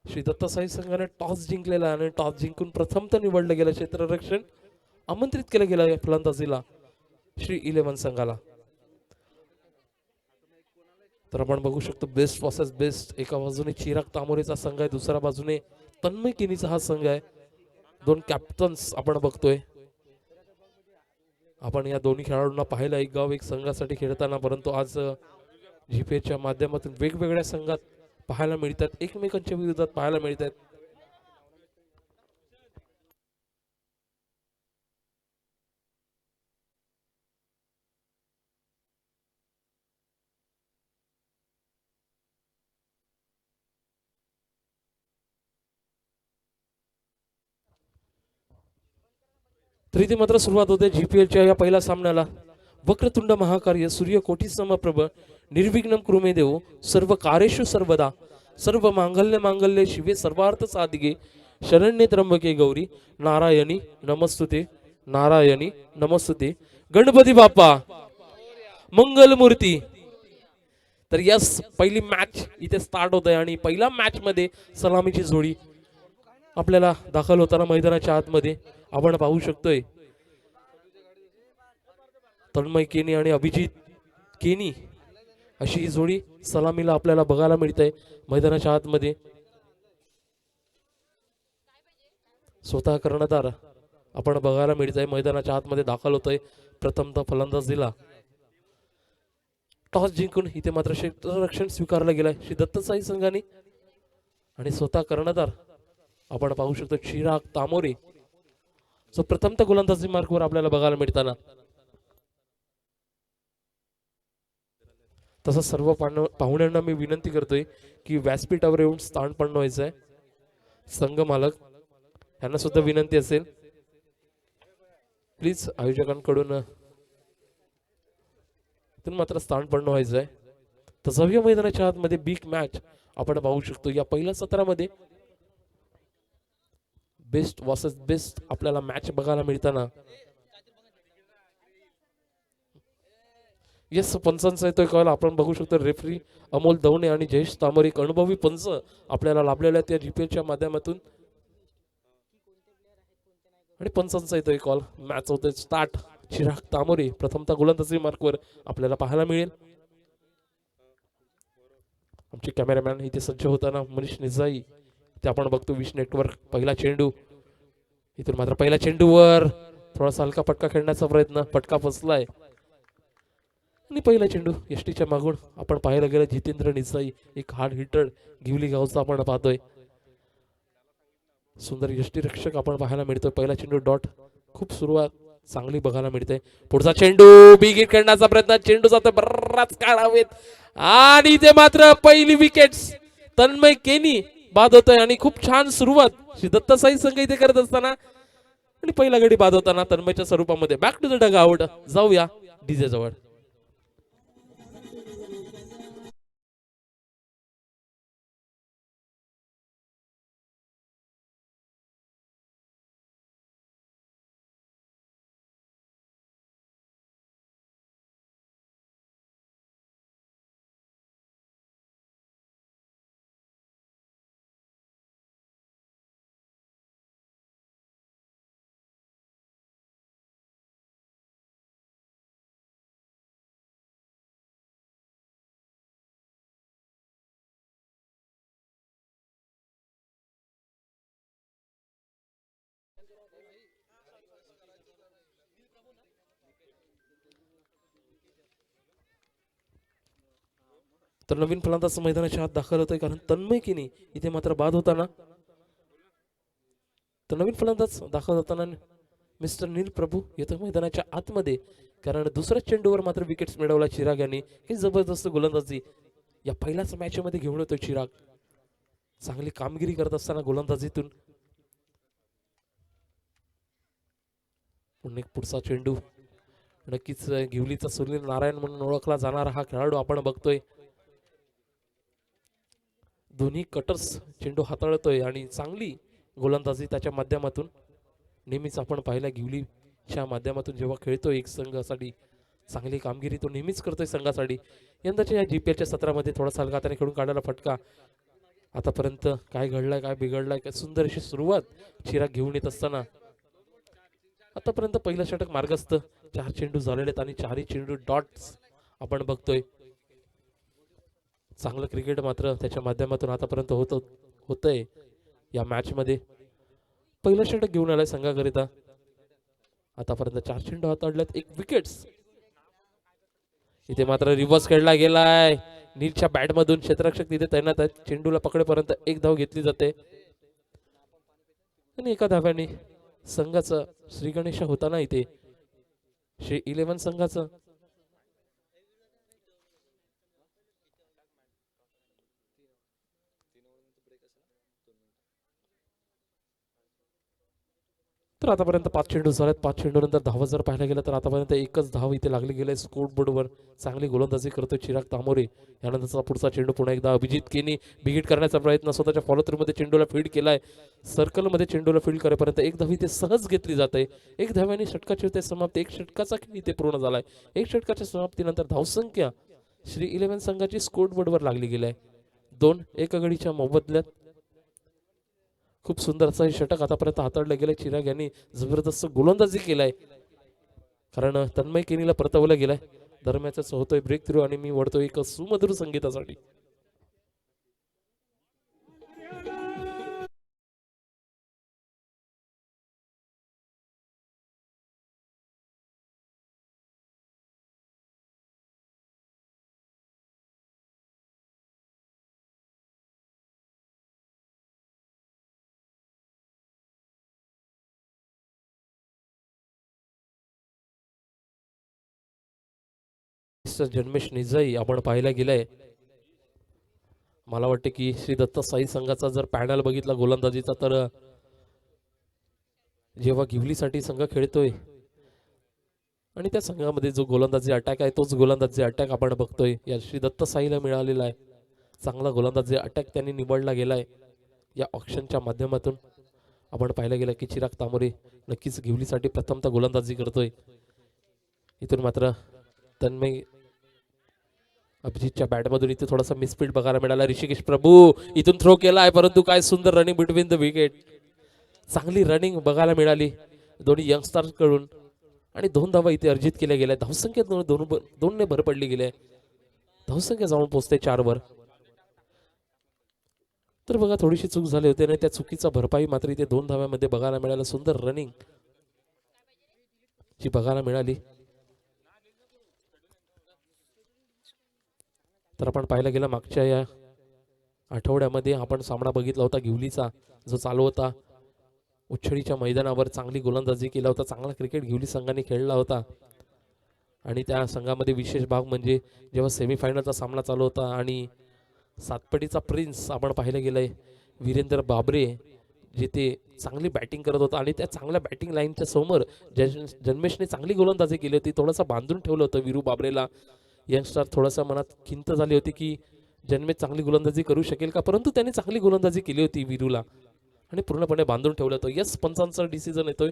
श्री दत्तसाई संघाने टॉस जिंकलेला आणि टॉस जिंकून प्रथमतः निवडलं गेलं क्षेत्ररक्षण आमंत्रित केलं गेलं या फलंदाजीला श्री 11 संघाला. तर आपण बघू शकतो बेस्ट वर्सेस बेस्ट. एका बाजूने चिराग तामोरेचा संघ आहे, दुसऱ्या बाजूने तन्मय केनीचा हा संघ आहे. दोन कॅप्टन्स आपण बघतोय. आपण या दोन्ही खेळाडूंना पाहिलं एक गाव एक संघासाठी खेळताना, परंतु आज जीपीएच्या माध्यमातून वेगवेगळ्या संघात पाहायला मिळतात, एकमेकांच्या विरोधात पाहायला मिळतात. तर इथे मात्र सुरुवात होते जीपीएलच्या या पहिल्या सामन्याला. वक्रतुंड महाकार्य सूर्यकोटी समप्रभ निर्विघ्नं कुरु देव सर्व कार्येषु सर्वदा सर्व मांगल्य मांगल्ये शिवे सर्वार्थ साधिके शरण्ये त्र्यंबके गौरी नारायणी नमस्तुते नारायणी नमस्तुते. गणपती बाप्पा मंगलमूर्ती. तर यस, पहिली मॅच इथे स्टार्ट होत आहे आणि पहिल्या मॅच मध्ये सलामीची जोडी आपल्याला दाखल होताना मैदानाच्या आतमध्ये आपण पाहू शकतोय. तन्मय केनी आणि अभिजित केनी अशी ही जोडी सलामीला आपल्याला बघायला मिळते मैदानाच्या आतमध्ये. स्वतः कर्णधार आपण बघायला मिळत आहे मैदानाच्या आतमध्ये दाखल होतोय. प्रथमतः फलंदाजीला टॉस जिंकून इथे मात्र क्षेत्ररक्षण स्वीकारलं गेलंय श्री दत्तसाई संघाने आणि स्वतः कर्णधार आपण पाहू शकतो चिराग तामोरे जो प्रथमतः गोलंदाजी मार्कवर आपल्याला बघायला मिळताना. तसं सर्व पाहुण्यांना मी विनंती करतोय की व्यासपीठावर येऊन स्थान पण व्हायचंय. संघ मालक यांना सुद्धा विनंती असेल प्लीज आयोजकांकडून मात्र स्थान पण व्हायचंय. तसं या मैदानाच्या आतमध्ये बिग मॅच आपण पाहू शकतो. या पहिल्या सत्रामध्ये बेस्ट वर्सेस बेस्ट आपल्याला मॅच बघायला मिळताना. येस, पंचांचा येतोय कॉल. आपण बघू शकतो रेफरी अमोल दवणे आणि जयेश तामोरे एक अनुभवी पंच आपल्याला लाभलेल्या त्या जीपीएलच्या माध्यमातून आणि पंचांचा येतोय कॉल. मॅच होते स्टार्ट. चिराग तामोरे प्रथमतः गोलंदाजी मार्कवर आपल्याला पाहायला मिळेल. आमचे कॅमेरामॅन इथे सज्ज होताना मनीष निजाई ते आपण बघतो. Wish network. पहिला चेंडू इथून मात्र पहिल्या चेंडूवर थोडासा हलका पटका खेळण्याचा प्रयत्न, पटका फसलाय आणि पहिला चेंडू यष्टीच्या मागून आपण पाहायला गेलं जितेंद्र निसाई एक हार्ड हिटर गिवली गावचा आपण पाहतोय. सुंदर यष्टी रक्षक आपण पाहायला मिळतोय. पहिला चेंडू डॉट. खूप सुरुवात चांगली बघायला मिळते. पुढचा चेंडू बिग हिट खेळण्याचा प्रयत्न, चेंडू जातो बराच काळ हवेत आणि इथे मात्र पहिली विकेट्स तन्मय केनी बाद होतोय आणि खूप छान सुरुवात श्री दत्तसाई संघ इथे करत असताना आणि पहिला गडी बाद होताना तन्मयच्या स्वरूपामध्ये. Back to the dugout. जाऊया डीजे जवळ. तर नवीन फलंदाज मैदानाच्या आत दाखल होतोय कारण तन्मय केनी इथे मात्र बाद होताना. तर नवीन फलंदाज दाखल होताना मिस्टर नील प्रभू येतो मैदानाच्या आतमध्ये कारण दुसऱ्या चेंडूवर मात्र विकेट्स मिळवला चिराग यांनी. ही जबरदस्त गोलंदाजी या पहिल्याच मॅच मध्ये घेऊन येतोय चिराग. चांगली कामगिरी करत असताना गोलंदाजीतून पुढचा चेंडू नक्कीच गिवलीचा सुनील नारायण म्हणून ओळखला जाणारा हा खेळाडू आपण बघतोय. दोन्ही कटर्स चेंडू हाताळतोय आणि चांगली गोलंदाजी त्याच्या माध्यमातून नेहमीच आपण पाहिला गिवलीच्या माध्यमातून जेव्हा खेळतोय एक संघासाठी चांगली कामगिरी तो नेहमीच करतोय संघासाठी. यंदाच्या या जीपीएलच्या सत्रामध्ये थोडासा हलका हाताने खेळून काढलेला फटका आतापर्यंत काय घडलंय काय बिघडलंय काय सुंदर अशी सुरुवात चिराग घेऊन येत असताना आतापर्यंत पहिलं षटक मार्गस्थ 4 चेंडू झालेले आहेत आणि 4ही चेंडू डॉट्स आपण बघतोय. चांगलं क्रिकेट मात्र त्याच्या माध्यमातून आतापर्यंत होतंय या मॅच मध्ये. पहिलं षटक घेऊन आलाय संघाकरिता. आतापर्यंत 4 चेंडू हाताळल्यात 1 विकेट्स. इथे मात्र रिव्हर्स खेळला गेलाय. नीलच्या बॅट मधून क्षेत्ररक्षक तिथे तैनात आहेत. चेंडूला पकडेपर्यंत 1 धाव घेतली जाते आणि एका धाव्याने संघाचा श्री गणेश होताना इथे श्री 11 संघाचं तर आतापर्यंत 5 चेंडू झालेत. 5 चेंडू नंतर धावा जर पाहायला गेलं तर आतापर्यंत एकच धाव इथे लागली गेले स्कोर बोर्डवर. चांगली गोलंदाजी करतोय चिराग तामोरे. यानंतरचा पुढचा चेंडू पुन्हा एकदा अभिजित केनी बिगिट करण्याचा प्रयत्न स्वतःच्या फॉलो थ्रू मध्ये चेंडूला फीड केलाय. सर्कल मध्ये चेंडूला फील्ड करेपर्यंत 1 धाव इथे सहज घेतली जाते. 1 धाव्याने षटकाची होते समाप्ती. 1 षटकाचा खेळ इथे पूर्ण झालाय. 1 षटकाच्या समाप्तीनंतर धावसंख्या श्री 11 संघाची स्कोर बोर्डवर लागली गेली आहे 2 1 गडीच्या मोबदल्यात. खूप सुंदर असं हे षटक आतापर्यंत हाताळलं गेलंय. चिराग यांनी जबरदस्त गोलंदाजी केलाय कारण तन्मय केनीला परतवलं गेलाय. दरम्यानच होतोय ब्रेक थ्रू आणि मी वळतोय एक सुमधुर संगीतासाठी. जन्मेश निजाई आपण पाहायला गेलाय. मला वाटते की श्री दत्त साई संघाचा जर पॅनल बघितला गोलंदाजीचा तर जेव्हा गिवलीसाठी संघ खेळतोय आणि त्या संघामध्ये जो गोलंदाजी अटॅक आहे तोच गोलंदाजी अटॅक आपण बघतोय या श्री दत्त साईला मिळालेला आहे. चांगला गोलंदाजी अटॅक त्यांनी निवडला गेलाय या ऑप्शनच्या माध्यमातून. आपण पाहायला गेलं की चिराग तामोरे नक्कीच गिवलीसाठी प्रथमतः गोलंदाजी करतोय. इथून मात्र तन्मय अभिजितच्या बॅटमधून इथे थोडासा मिसफील्ड बघायला मिळाला. ऋषिकेश प्रभू इथून थ्रो केला आहे परंतु काय सुंदर रनिंग बिटवीन द विकेट. चांगली रनिंग बघायला मिळाली दोन्ही यंगस्टर्स कडून आणि 2 धावा इथे अर्जित केल्या गेल्या. धावसंख्या 2 ने भर पडली गेली. धावसंख्या जाऊन पोहोचते 4 वर. तर बघा थोडीशी चूक झाली होती आणि त्या चुकीचा भरपाई मात्र इथे 2 धाव्यामध्ये बघायला मिळालं. सुंदर रनिंग जी बघायला मिळाली. तर आपण पाहायला गेला मागच्या या आठवड्यामध्ये आपण सामना बघितला होता गिवलीचा जो चालू होता. उच्छळीच्या मैदानावर चांगली गोलंदाजी केला होता. चांगला क्रिकेट गिवली संघाने खेळला होता आणि त्या संघामध्ये विशेष भाग म्हणजे जेव्हा सेमीफायनलचा सामना चालू होता आणि सातपटीचा प्रिन्स आपण पाहायला गेलंय वीरेंद्र बाबरे जिथे चांगली बॅटिंग करत होता आणि त्या चांगल्या बॅटिंग लाईनच्या समोर जन्मेशने चांगली गोलंदाजी केली होती. थोडासा बांधून ठेवलं होतं वीरू बाबरेला. यंगस्टर थोडासा मनात खिंत झाली होती की जन्मेश चांगली गोलंदाजी करू शकेल का, परंतु त्याने चांगली गोलंदाजी केली होती वीरूला आणि पूर्णपणे बांधून ठेवलं होतं. यस पंचांचा डिसिजन येतोय.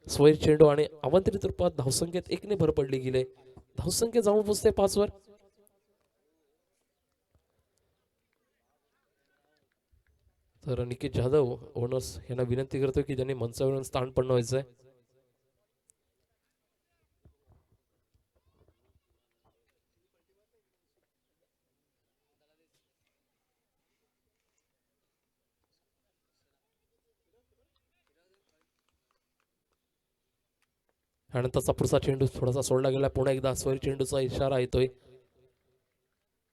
स्वैर चेंडू आणि अवंतरित रूपात धावसंख्येत 1 ने भर पडली गेले. धावसंख्या जाऊन पोहोचते 5 वर. तर निकेत जाधव ओनर्स यांना विनंती करतोय की त्यांनी मंचावरून स्थान पण व्हायचंय. त्यानंतरचा पुढचा चेंडू थोडासा सोडला गेला. पुन्हा एकदा स्वैर चेंडूचा इशारा येतोय.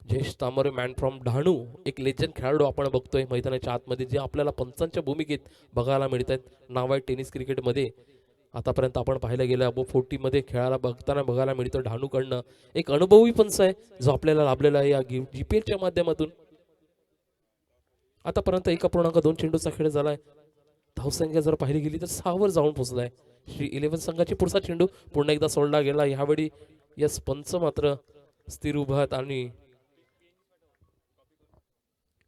जयेश तामोरे मॅन फ्रॉम डहाणू एक लेजंड खेळाडू आपण बघतोय मैदानाच्या आतमध्ये जे आपल्याला पंचांच्या भूमिकेत बघायला मिळत आहेत. नाव आहे टेनिस क्रिकेटमध्ये. आतापर्यंत आपण पाहायला गेलं अबो 40 मध्ये खेळायला बघायला मिळतो डहाणूकडनं. एक अनुभवी पंच आहे जो आपल्याला लाभलेला आहे या जीपीएलच्या माध्यमातून. आतापर्यंत 1.2 चेंडूचा खेळ झालाय. धावसंख्या जर पाहिली गेली तर 6 वर जाऊन पोहोचलाय. श्री 11 संघाची पुढचा चेंडू पुन्हा एकदा सोडला गेला. यावेळी यस पंच मात्र स्थिर उभात आणि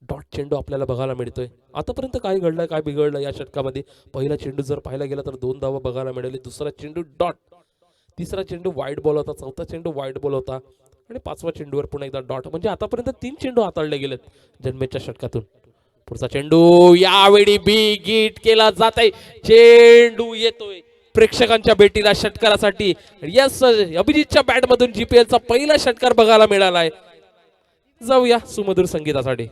डॉट चेंडू आपल्याला बघायला मिळतोय. आतापर्यंत काय घडलंय काय बिघडलं या षटकामध्ये. पहिला चेंडू जर पाहायला गेला तर 2 धावा बघायला मिळाली. दुसरा चेंडू डॉट. तिसरा चेंडू वाईड बॉल होता. चौथा चेंडू वाईड बॉल होता आणि 5व्या चेंडूवर पुन्हा एकदा डॉट. म्हणजे आतापर्यंत 3 चेंडू हाताळले गेलेत जन्मेच्या षटकातून. पुढचा चेंडू यावेळी बिग हिट केला जात आहे. चेंडू येतोय प्रेक्षकांच्या भेटीला षटकारासाठी. यस, अभिजितच्या बॅट मधून जीपीएल चा पहिला षटकार बघायला मिळाला आहे. जाऊया सुमधुर संगीतासाठी.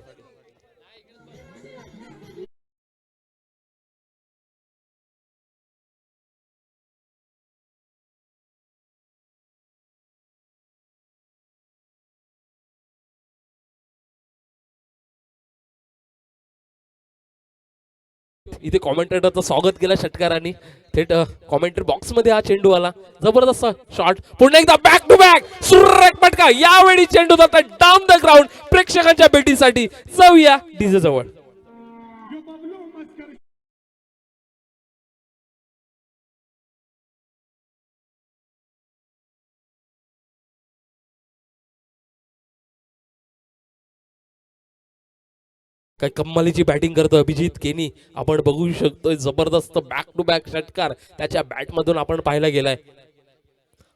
इथे कॉमेंटेटरचं स्वागत केलं षटकारांनी. थेट कॉमेंटरी बॉक्स मध्ये हा चेंडू आला. जबरदस्त शॉट. पुन्हा एकदा बॅक टू बॅक सुरेख फटका. यावेळी चेंडू जाता डाऊन द ग्राउंड प्रेक्षकांच्या भेटीसाठी. जाऊया डीजे जवळ. काय कम्मालीची बॅटिंग करतो अभिजित केनी. आपण बघू शकतोय जबरदस्त बॅक टू बॅक षटकार त्याच्या बॅट मधून आपण पाहायला गेलाय.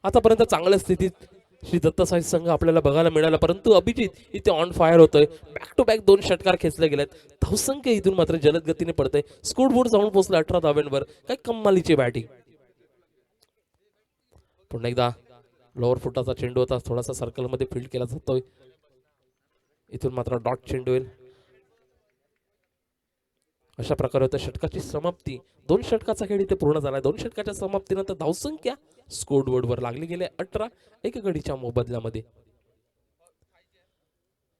आतापर्यंत चांगल्या स्थितीत श्री दत्त साई संघ आपल्याला बघायला मिळाला, परंतु अभिजित इथे ऑन फायर होतोय. बॅक टू बॅक 2 षटकार खेचले गेलेत. धावसंख्या इथून मात्र जलद गतीने पडते. स्कोर बोर्ड जाऊन पोहोचला 18 धाव्यांवर. काय कम्मालीची बॅटिंग. पुन्हा एकदा लोअर फुटाचा चेंडू होता, थोडासा सर्कल मध्ये फील्ड केला जातोय. इथून मात्र डॉट चेंडू येईल. अशा प्रकारे होतं षटकाची समाप्ती. 2 षटकाचा खेळ इथे पूर्ण झाला. 2 षटकाच्या समाप्तीनंतर धावसंख्या स्कोर बोर्डवर लागली गेले 18 एक गडीच्या मोबदल्यामध्ये.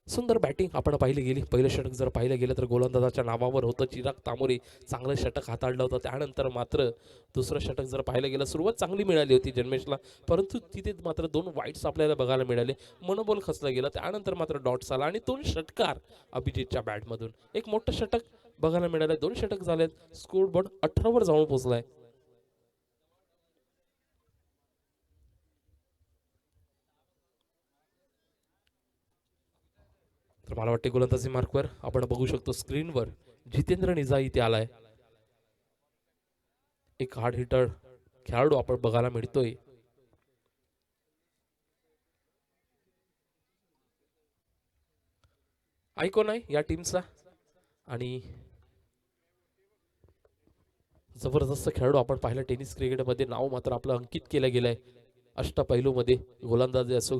सुंदर बॅटिंग आपण पाहिली गेली. पहिलं षटक जर पाहिलं गेलं तर गोलंदाजाच्या नावावर होतं. चिराग तामोरे चांगलं षटक हाताळलं होतं. त्यानंतर मात्र दुसरं षटक जर पाहिलं गेलं सुरुवात चांगली मिळाली होती जन्मेशला, परंतु तिथे मात्र 2 वाईट्स आपल्याला बघायला मिळाले. मनोबल खचलं गेलं. त्यानंतर मात्र डॉट्स आला आणि 2 षटकार अभिजितच्या बॅटमधून. एक मोठं षटक बघायला मिळालं. 2 षटक झालेत. स्कोर बोर्ड 18 वर जाऊन पोहोचलाय. तर मला वाटते गोलंदाजी मार्कवर आपण बघू शकतो स्क्रीनवर जितेंद्र निजाई इथे आलाय. एक हार्ड हिटर खेळाडू आपण बघायला मिळतोय. आयकॉन आहे या टीमचा आणि जबरदस्त खेळाडू आपण पाहिलं. टेनिस क्रिकेटमध्ये नाव मात्र आपलं अंकित केलं गेलंय. अष्टपैलूमध्ये गोलंदाजी असो,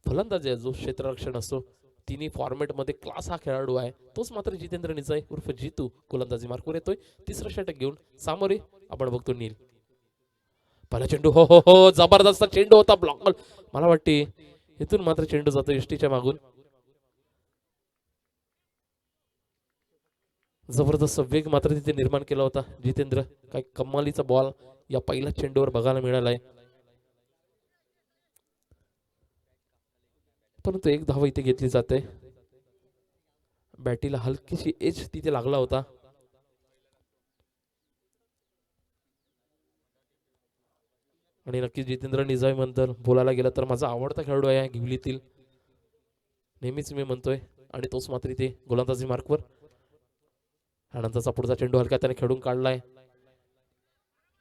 फलंदाजी असो, क्षेत्ररक्षण असो, तिन्ही फॉर्मॅटमध्ये क्लास हा खेळाडू आहे. तोच मात्र जितेंद्र निजाई उर्फ जितू गोलंदाजी मार्कवर येतोय. तिसरं षटक घेऊन सामोरे आपण बघतो नील. पहिला चेंडू हो हो हो जबरदस्त चेंडू होता. ब्लॉक मला वाटते इथून मात्र चेंडू जातो एसटीच्या मागून. जबरदस्त वेग मात्र तिथे निर्माण केला होता जितेंद्र. काही कमालीचा बॉल या पहिल्या चेंडूवर बघायला मिळालाय, परंतु एक धाव इथे घेतली जाते. बॅटीला हलकीशी एज तिथे लागला होता. आणि नक्कीच जितेंद्र निजामी बद्दल बोलायला गेलं तर माझा आवडता खेळाडू आहे गिवलीतील, नेहमीच मी म्हणतोय. आणि तोच मात्र इथे गोलंदाजी मार्कवर. त्यानंतरचा पुढचा चेंडू हलक्या त्याने खेळून काढलाय.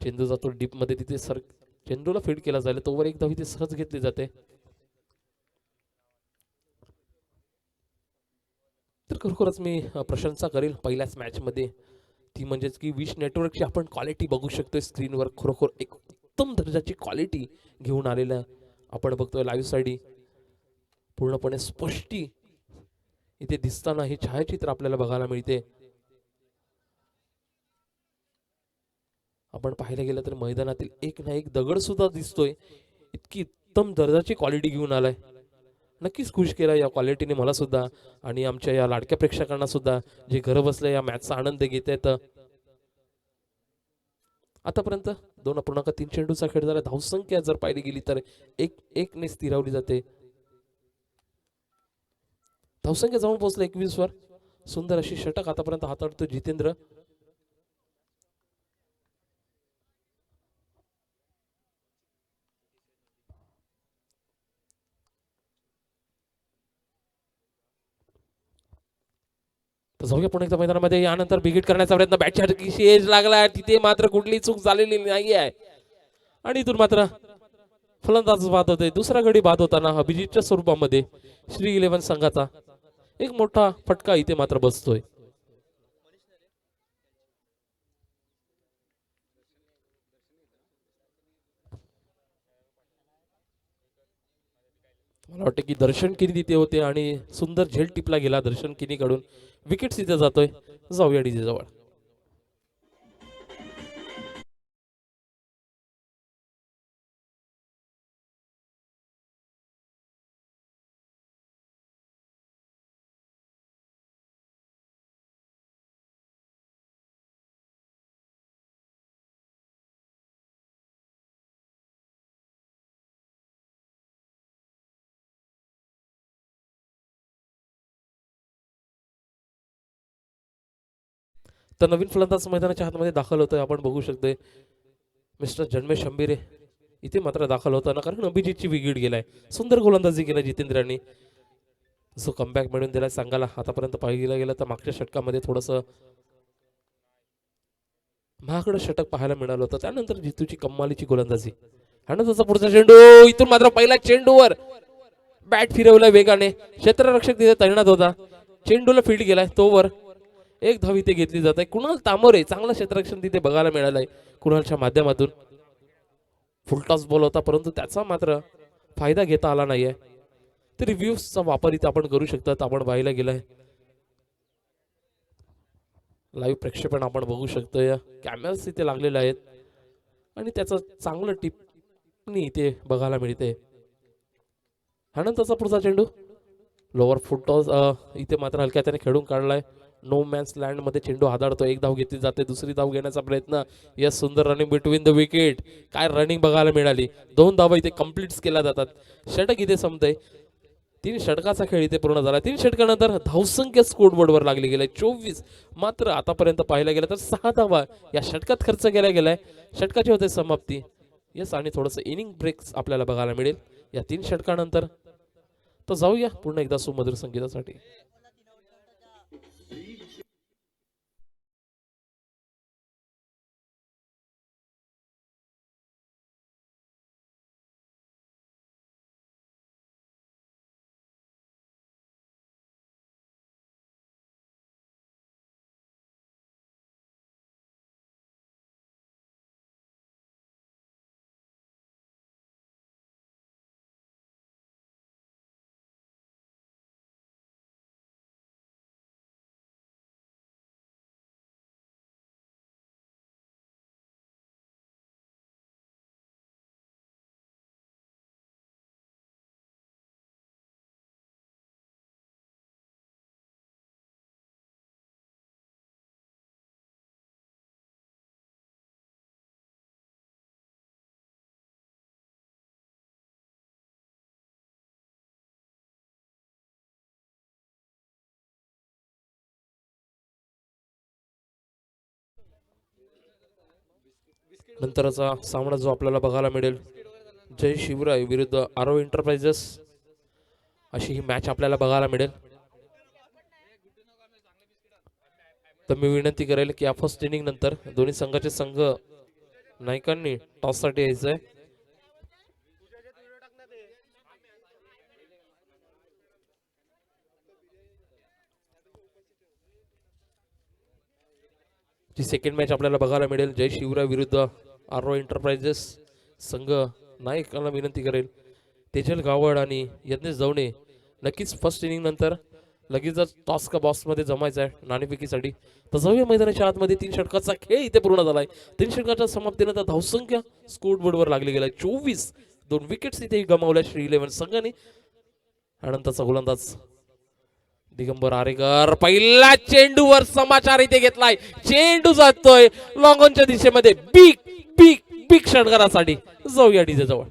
चेंडू जातो डीप मध्ये. तिथे चेंडूला फीड केला जाईल. तोवर एक धाव इथे सहज घेतली जाते. तर खरोखरच मी प्रशंसा करेल पहिल्याच मॅच मध्ये, ती म्हणजेच की विश नेटवर्कची आपण क्वालिटी बघू शकतोय स्क्रीनवर. खरोखर एक उत्तम दर्जाची क्वालिटी घेऊन आलेलं आपण बघतोय. लाईव्ह साइडी पूर्णपणे स्पष्टी इथे दिसताना ही छायाचित्र आपल्याला बघायला मिळते. आपण पाहायला गेलं तर मैदानातील एक ना एक दगड सुद्धा दिसतोय. इतकी उत्तम दर्जाची क्वालिटी घेऊन आलाय. नक्कीच खुश केला या क्वालिटीने मला सुद्धा आणि आमच्या या लाडक्या प्रेक्षकांना सुद्धा, जे घर बसल्या या मॅचचा आनंद घेत आहेत. आतापर्यंत 2.3 चेंडूचा खेळ झाला. धावसंख्या जर पाहिली गेली तर 1-1 स्थिरावली जाते. धावसंख्या जाऊन पोहोचला 21 वर. सुंदर अशी षटक आतापर्यंत हाताळतो जितेंद्र. जाऊया पुणे एकदा मैदानामध्ये. यानंतर बिगिट करण्याचा प्रयत्न, बॅटच्या हटकीशी एज लागला. तिथे मात्र कुठली चूक झालेली नाही आहे आणि इथून मात्र फलंदाज बाद होते. दुसरा गडी बाद होताना अभिजितच्या स्वरूपामध्ये श्री 11 संघाचा एक मोठा फटका इथे मात्र बसतोय. मला वाटतं की दर्शन किनी तिथे होते आणि सुंदर झेल टिपला गेला दर्शन किनीकडून. विकेट तिथे जातोय. जाऊया डीजे जवळ. तर नवीन फलंदाज मैदानाच्या हातमध्ये दाखल होतोय. आपण बघू शकतोय मिस्टर जन्मेश अंबिरे इथे मात्र दाखल होताना, कारण अभिजितची विकेट गेलाय. सुंदर गोलंदाजी केला जितेंद्रांनी. जो कमबॅक मिळून दिलाय सांगायला. आतापर्यंत पाहिलं गेलं तर मागच्या षटकामध्ये थोडंसं महागडं षटक पाहायला मिळालं होतं. त्यानंतर जितूची कम्मालीची गोलंदाजी. आणि त्याचा पुढचा चेंडू इथून मात्र पहिल्या चेंडूवर बॅट फिरवलाय वेगाने. क्षेत्ररक्षक तिथे तैनात होता. चेंडूला फील्ड गेलाय तोवर एक धाव इथे घेतली जात आहे. कुणाल तामोरे चांगलं क्षेत्ररक्षण तिथे बघायला मिळालंय कुणालच्या माध्यमातून. फुलटॉस बॉल होता परंतु त्याचा मात्र फायदा घेता आला नाहीये. तर रिव्ह्यूजचा वापर इथे आपण करू शकतात. आपण पाहायला गेलाय लाईव्ह प्रक्षेपण आपण बघू शकतोय. कॅमेरास इथे लागलेले आहेत आणि त्याचं चांगलं टिप्पणी इथे बघायला मिळते. त्यानंतरचा पुढचा चेंडू लोअर फुटटॉस इथे मात्र हलक्या त्याने खेळून काढलाय. नो मॅन्स लँड मध्ये चेंडू हादाडतो. एक धाव घेतली जाते. दुसरी धाव घेण्याचा प्रयत्न. यस, सुंदर रनिंग बिटवीन द विकेट. काय रनिंग बघायला मिळाली. 2 धावा इथे कम्प्लीट केल्या जातात. षटक इथे संपतंय. 3 षटकाचा खेळ इथे पूर्ण झाला. 3 षटकानंतर धावसंख्या स्कोरबोर्डवर लागली गेलाय 24. मात्र आतापर्यंत पाहायला गेलं तर 6 धावा या षटकात खर्च केल्या गेलाय. षटकाची होते समाप्ती. यस, आणि थोडंसं इनिंग ब्रेक्स आपल्याला बघायला मिळेल या 3 षटकानंतर. तर जाऊया पुन्हा एकदा सुमधुर संगीतासाठी. नंतरचा सामना जो आपल्याला बघायला मिळेल, जय शिवराय विरुद्ध आरो एंटरप्राइजेस, अशी ही मॅच आपल्याला बघायला मिळेल. तर मी विनंती करेल की या फर्स्ट इनिंग नंतर दोन्ही संघाचे संघ नायकांनी टॉससाठी यायचंय. जी सेकंड मॅच आपल्याला बघायला मिळेल, जय शिवराय विरुद्ध आरो एंटरप्राइजेस. संघ नायकांना विनंती करेल तेजल गावड आणि यज्ञेश जवणे नक्कीच फर्स्ट इनिंग नंतर लगेचच टॉस का बॉक्स मध्ये जमायचं आहे नाणेफेकीसाठी. तर जाऊया मैदानाच्या आतमध्ये. 3 षटकाचा खेळ इथे पूर्ण झालाय. 3 षटकाच्या समाप्तीनंतर धावसंख्या स्कोरबोर्डवर लागली गेलाय 24. 2 विकेट्स इथे गमावल्या श्री 11 संघाने. अनंतचा गोलंदाज दिगंबर आरेकर पहिला चेंडूवर समाचार इथे घेतलाय. चेंडू जातोय लॉंग ऑनच्या दिशेमध्ये. बिग बिग बिग षटकारासाठी. जाऊया डीजे जवळ.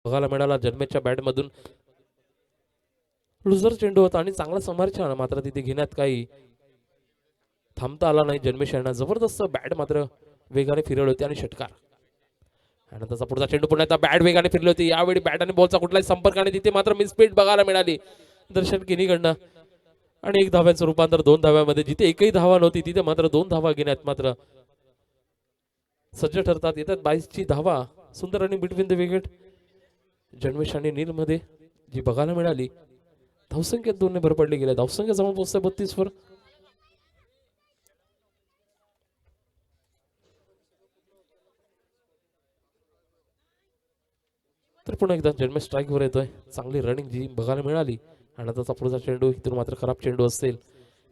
बघायला मिळाला जन्मेच्या बॅटमधून. लुझर चेंडू होता आणि चांगला समारछान, मात्र तिथे घेण्यात काही थांबता आला नाही जन्मेश यांना. जबरदस्त बॅट मात्र वेगाने फिरवली होती आणि षटकार. आणि त्याचा पुढचा चेंडू पुन्हा एकदा बॅट वेगाने फिरली होती. यावेळी बॅट आणि बॉलचा कुठलाही संपर्क आणि तिथे मात्र मिसफील्ड बघायला मिळाली दर्शन किनीकडनं. आणि एक धाव्यांचं रूपांतर 2 धाव्यामध्ये. जिथे एकही धावा नव्हती तिथे मात्र 2 धावा घेण्यात मात्र सज्ज ठरतात. येतात 22ची धावा. सुंदर आणि बिटवीन द विकेट जन्मेश आणि नील मध्ये जी बघायला मिळाली. धावसंख्येत 2 भर पडली गेले. धावसंख्या जवळ पोहोचते 32 वर. तर पुन्हा एकदा जन्मेश स्ट्राईक वर येतोय. चांगली रनिंग जी बघायला मिळाली. आणि त्याचा पुढचा चेंडू इथून मात्र खराब चेंडू असेल.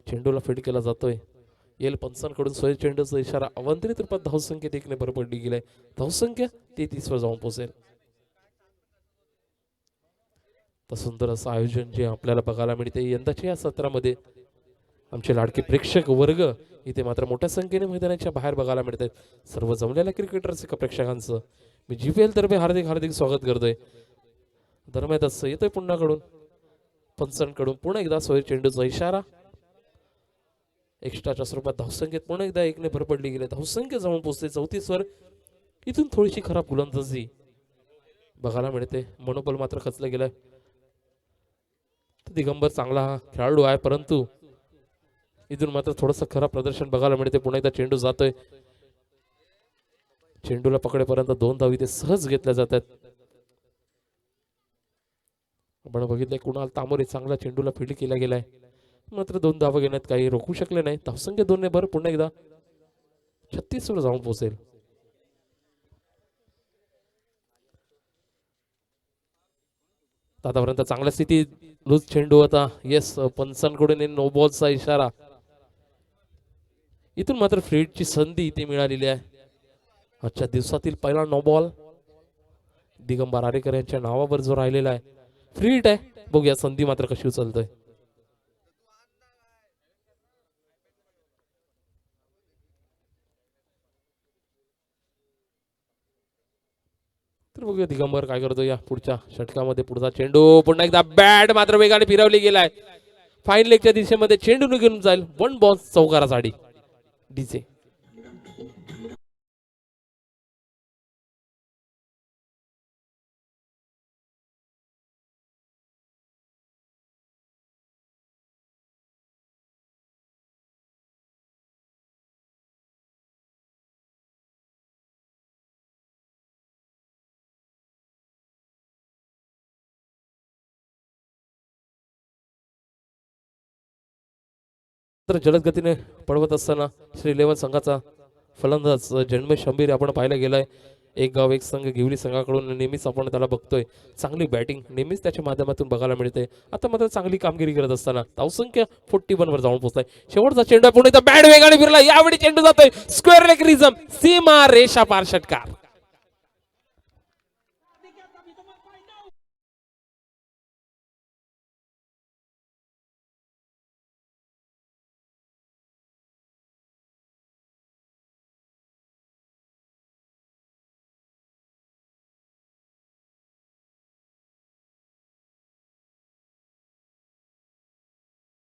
चेंडूला फीड केला जातोय. येल पंचांकडून सोय चेंडूचा इशारा. अवंतरित रूपात धावसंख्येत 1 भर पडली गेलाय. धावसंख्या 33 वर जाऊन पोहोचेल. तर सुंदर असं आयोजन जे आपल्याला बघायला मिळते यंदाच्या या सत्रामध्ये. आमचे लाडके प्रेक्षक वर्ग इथे मात्र मोठ्या संख्येने मैदानाच्या बाहेर बघायला मिळत आहेत. सर्व जमलेल्या क्रिकेटर्स प्रेक्षकांचं मी GPL तर्फे हार्दिक हार्दिक स्वागत करतोय. दरम्यान असं येतोय पुन्हा कडून पंचांकडून पुन्हा एकदा सोय चेंडूचा इशारा. एक्स्ट्राच्या स्वरूपात धावसंख्येत पुन्हा एकदा 1 भर पडली गेली. धावसंख्या जाऊन पोहोचते 34 वर. इथून थोडीशी खराब गोलंदाजी बघायला मिळते. मनोबल मात्र खचलं गेलंय. दिगंबर चांगला हा खेळाडू आहे, परंतु इथून मात्र थोडंसं खराब प्रदर्शन बघायला मिळते. पुन्हा एकदा चेंडू जातोय. चेंडूला पकडेपर्यंत 2 धाव इथे सहज घेतल्या जातात. आपण बघितलंय कुणाल तामोरे चांगला चेंडूला फील्ड केला गेलाय. मात्र 2 धावा घेण्यात काही रोखू शकले नाही. धावसंख्या 2 भर पुन्हा एकदा 36 वर जाऊन पोहोचेल. आतापर्यंत चांगल्या स्थितीत लूज चेंडू होता. येस पंचांकडून नो बॉलचा इशारा. इथून मात्र फ्रीडची संधी इथे मिळालेली आहे. आजच्या दिवसातील पहिला नो बॉल दिगंबर आरेकर यांच्या नावावर जो राहिलेला आहे. फ्रीड आहे. बघूया संधी मात्र कशी उचलतोय. तर बघूया दिगंबर काय करतो या पुढच्या षटकामध्ये. पुढचा चेंडू पुन्हा एकदा बॅट मात्र वेगाने फिरवली गेलाय. फाईन लेगच्या दिशेमध्ये चेंडू निघून जाईल. 1 बॉल चौकारासाठी डीजे. तर जलद गतीने पळवत असताना श्री 11 संघाचा फलंदाज जन्मेश शंभीर आपण पाहायला गेलाय. एक गाव एक संघ गिवली संघाकडून नेहमीच आपण त्याला बघतोय. चांगली बॅटिंग नेहमीच त्याच्या माध्यमातून बघायला मिळते. आता मात्र चांगली कामगिरी करत असताना धावसंख्या 41 वर जाऊन पोहोचलाय. शेवटचा चेंडू पुढे बॅट वेगाने फिरला. यावेळी चेंडू जातोय स्क्वेअर लेग रिझम. सीमा रेषा पार षटकार.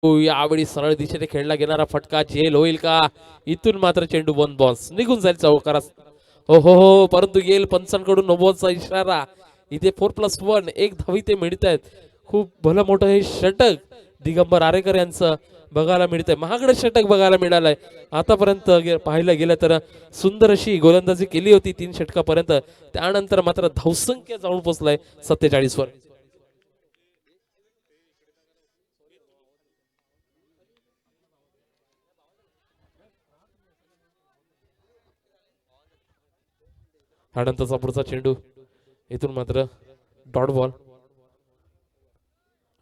यावेळी सरळ दिशेने खेळला गेणारा फटका झेल होईल का. इथून मात्र चेंडू 1 बॉल्स निघून जाईल चौकारात. हो, परंतु येईल पंचांकडून नो बॉलचा इशारा. इथे 4+1 एक धाव इथे मिळत आहेत. खूप भलं मोठं हे षटक दिगंबर आरेकर यांचं बघायला मिळतंय. महागडं षटक बघायला मिळालंय. आतापर्यंत पाहायला गेलं तर सुंदर अशी गोलंदाजी केली होती 3 षटकापर्यंत. त्यानंतर मात्र धावसंख्या जाऊन पोहोचलाय 47 वर. त्यानंतरचा पुढचा चेंडू इथून मात्र डॉट बॉल.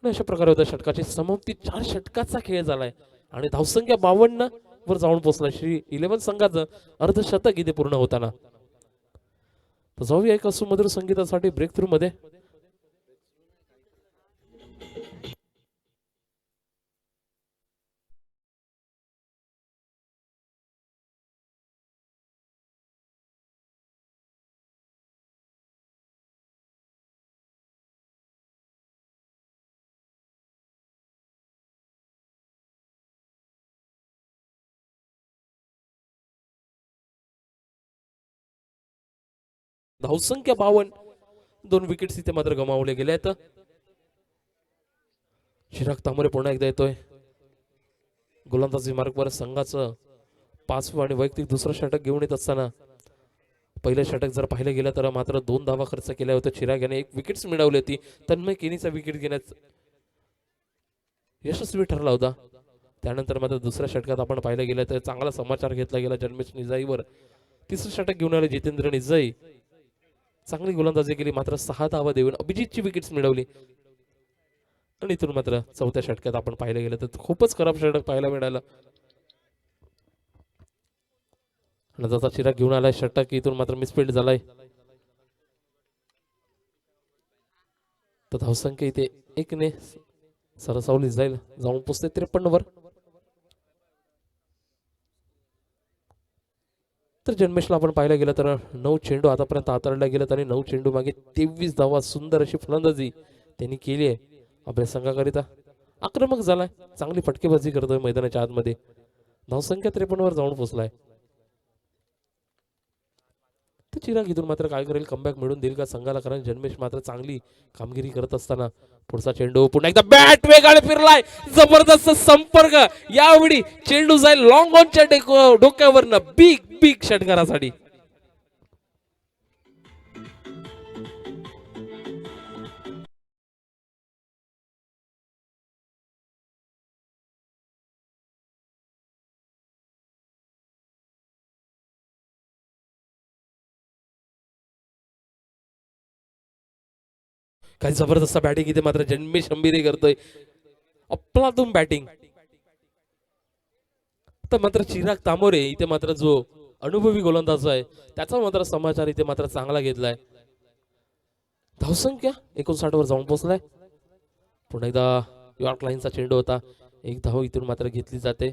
अशा प्रकारे होत्या षटकाची समाप्ती. 4 षटकाचा खेळ झालाय आणि धावसंख्या 52 वर जाऊन पोहोचला. श्री 11 संघाचं अर्धशतक इथे पूर्ण होताना. तर जाऊया एका सुमधुर संगीतासाठी ब्रेक थ्रू मध्ये. धावसंख्या 52, 2 विकेट्स इथे मात्र गमावले गेले आहेत. चिराग तांबोरे पुन्हा एकदा येतोय गोलंदाजी मार्गवर. संघाचं 5वं आणि वैयक्तिक दुसरं षटक घेऊन येत असताना पहिलं षटक जर पाहिलं गेलं तर मात्र 2 धावा खर्च केल्या होत्या. चिराग याने 1 विकेट्स मिळवली होती. तन्मय केनीचा विकेट घेण्यात यशस्वी ठरला होता. त्यानंतर मात्र दुसऱ्या षटकात आपण पाहिलं गेलं तर चांगला समाचार घेतला गेला जन्मेश निजाईवर. तिसरं षटक घेऊन आले जितेंद्र निजाई. चांगली गोलंदाजी केली, मात्र 6 धावा देऊन अभिजितची विकेट्स मिळवली. आणि इथून मात्र चौथ्या षटकात आपण पाहिलं गेलं तर खूपच खराब षटक पाहायला मिळालं. जसा चिराग घेऊन आलाय षटक, इथून मात्र मिसफिल्ड झालाय. तर धावसंख्या इथे 1 ने सरसावली जाईल, जाऊन पोचते 53 वर. तर जन्मेशला आपण पाहिलं गेलं तर 9 चेंडू आतापर्यंत हाताळल्या गेलेत आणि 9 चेंडू मागे 23 धावा. सुंदर अशी फलंदाजी त्यांनी केली आहे. आपल्या संघाकरिता आक्रमक झालाय, चांगली फटकेबाजी करतोय मैदानाच्या आतमध्ये. धावसंख्या 53 वर जाऊन पोहोचलाय. तर चिराग इथून मात्र काय करेल, कमबॅक मिळून देईल का संघाला, कारण जन्मेश मात्र चांगली कामगिरी करत असताना पुढचा चेंडू पुन्हा एकदा बॅट वेगाने फिरलाय. जबरदस्त संपर्क, यावेळी चेंडू जाईल लॉंग ऑनच्या डोक्यावरनं बिग बिग षटकारासाठी. काही जबरदस्त बॅटिंग इथे मात्र जन्मेश अंबिरे करतोय, अफलातून बॅटिंग. तर मात्र चिराग तांबोरे इथे मात्र जो अनुभवी गोलंदाज आहे त्याचा मात्र समाचार इथे मात्र चांगला घेतलाय. धावसंख्या 59 वर जाऊन पोहोचलाय. पुन्हा एकदा यॉर्क लाईनचा चेंडू होता, 1 धाव इथून मात्र घेतली जाते.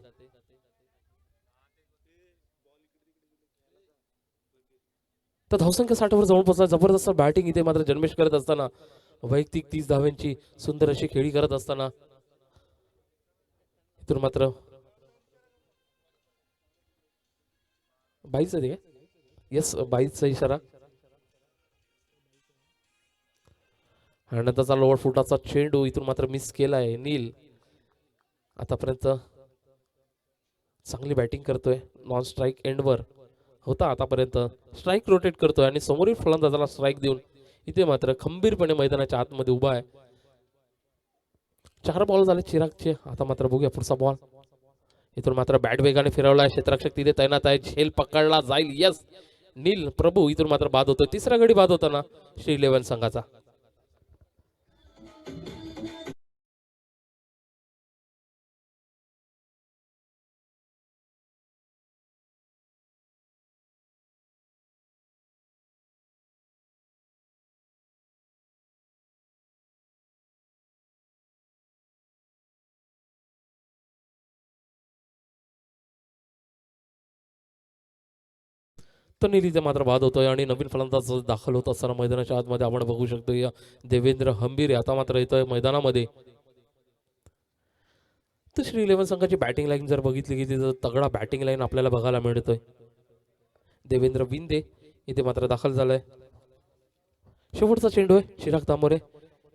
तर धावसंख्या 60 वर जाऊन पोहोचला. जबरदस्त बॅटिंग इथे मात्र जन्मेश करत असताना, वैयक्तिक 30 धाव्यांची सुंदर अशी खेळी करत असताना इथून मात्र 22 आहे, येस 22चा इशारा. आणि त्याचा लोअर फुटाचा चेंडू इथून मात्र मिस केलाय नील. आतापर्यंत चांगली बॅटिंग करतोय, नॉन स्ट्राईक एंडवर होता आतापर्यंत. स्ट्राईक रोटेट करतोय आणि समोरील फलंदाजाला स्ट्राईक देऊन इथे मात्र खंबीरपणे मैदानाच्या आतमध्ये उभा आहे. 4 बॉल झाले चिरागचे. आता मात्र बघूया पुढचा बॉल. इथून मात्र बॅट वेगाने फिरवलाय, क्षेत्ररक्षक तिथे तैनात आहे, झेल पकडला जाईल. यस, नील प्रभू इथून मात्र बाद होतोय. तिसरा गडी बाद होताना श्री 11 संघाचा. तर नील इथे मात्र बाद होतोय आणि नवीन फलंदाज दाखल होत असताना मैदानाच्या आतमध्ये आपण बघू शकतो या देवेंद्र हंबीर आता मात्र येतोय मैदानामध्ये. तर श्री 11 संघाची बॅटिंग लाईन जर बघितली की तिथं तगडा बॅटिंग लाईन आपल्याला बघायला मिळतोय. देवेंद्र विंदे इथे मात्र दाखल झालाय. शेवटचा चेंडू आहे चिराग तांबोरे,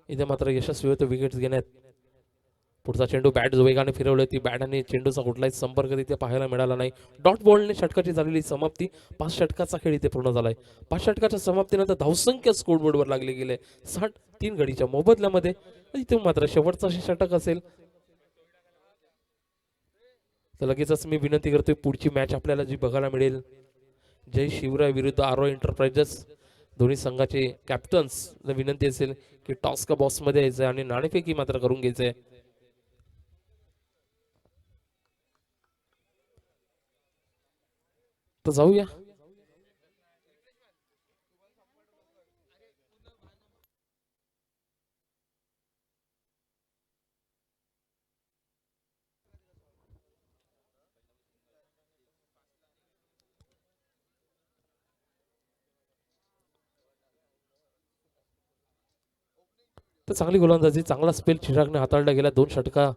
इथे मात्र यशस्वी होतो विकेट्स घेण्यात. पुढचा चेंडू बॅट वेगाने फिरवलं, ती बॅट आणि चेंडूचा कुठलाही संपर्क तिथे पाहायला मिळाला नाही. डॉट बॉलने षटकाची झालेली समाप्ती. 5 षटकाचा खेळ इथे पूर्ण झालाय. 5 षटकाच्या समाप्तीनंतर धावसंख्या स्कोरबोर्डवर लागली गेले 60, 3 गडीच्या मोबदल्यामध्ये. इथे मात्र शेवटचा षटक असेल तर लगेचच मी विनंती करतोय पुढची मॅच आपल्याला जी बघायला मिळेल, जय शिवराय विरुद्ध आरो एंटरप्राइजेस, दोन्ही संघाचे कॅप्टन्स विनंती असेल की टॉस का बॉक्स मध्ये यायचंय आणि नाणेफेकी मात्र करून घ्यायचंय. तर जाऊया. तर चांगली गोलंदाजी, चांगला स्पेल चिरागने हाताळला गेला. 2 षटका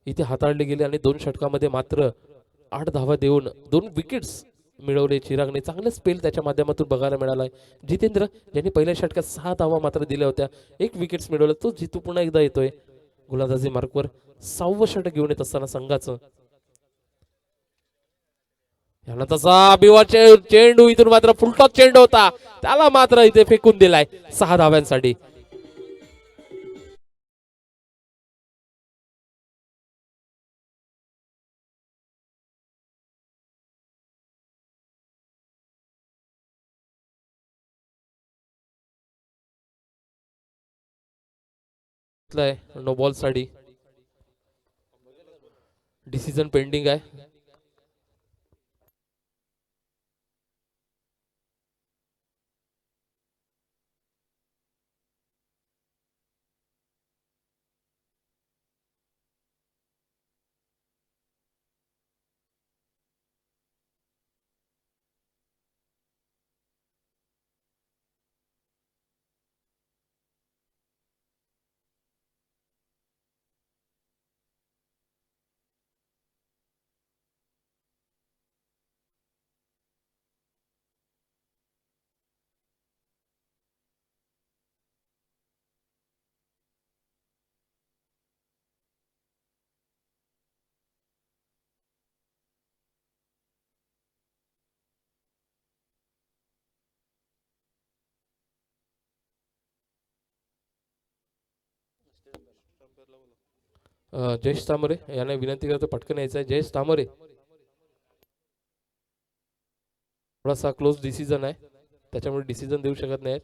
इथे हाताळले गेले आणि 2 षटकामध्ये मात्र 8 धावा देऊन 2 विकेट्स मिळवले चिरागने, चांगले स्पेल त्याच्या माध्यमातून बघायला मिळालाय. जितेंद्र ज्यांनी पहिल्या षटकात 6 धावा मात्र दिल्या होत्या, 1 विकेट्स मिळवलं, तो जितू पुन्हा एकदा येतोय गोलंदाजी मार्कवर. 6वं षटक घेऊन येत असताना संघाचं याला तसा बिवा चेंडू इथून मात्र फुलटॉस चेंडू होता, त्याला मात्र इथे फेकून दिलाय 6 धाव्यांसाठी. नो बॉल साठी डिसिजन पेंडिंग आहे. जयेश तामोरे यांना विनंती करतो पटकन यायचं आहे. जयेश तामोरे, थोडासा क्लोज डिसिजन आहे, त्याच्यामुळे डिसिजन देऊ शकत नाही.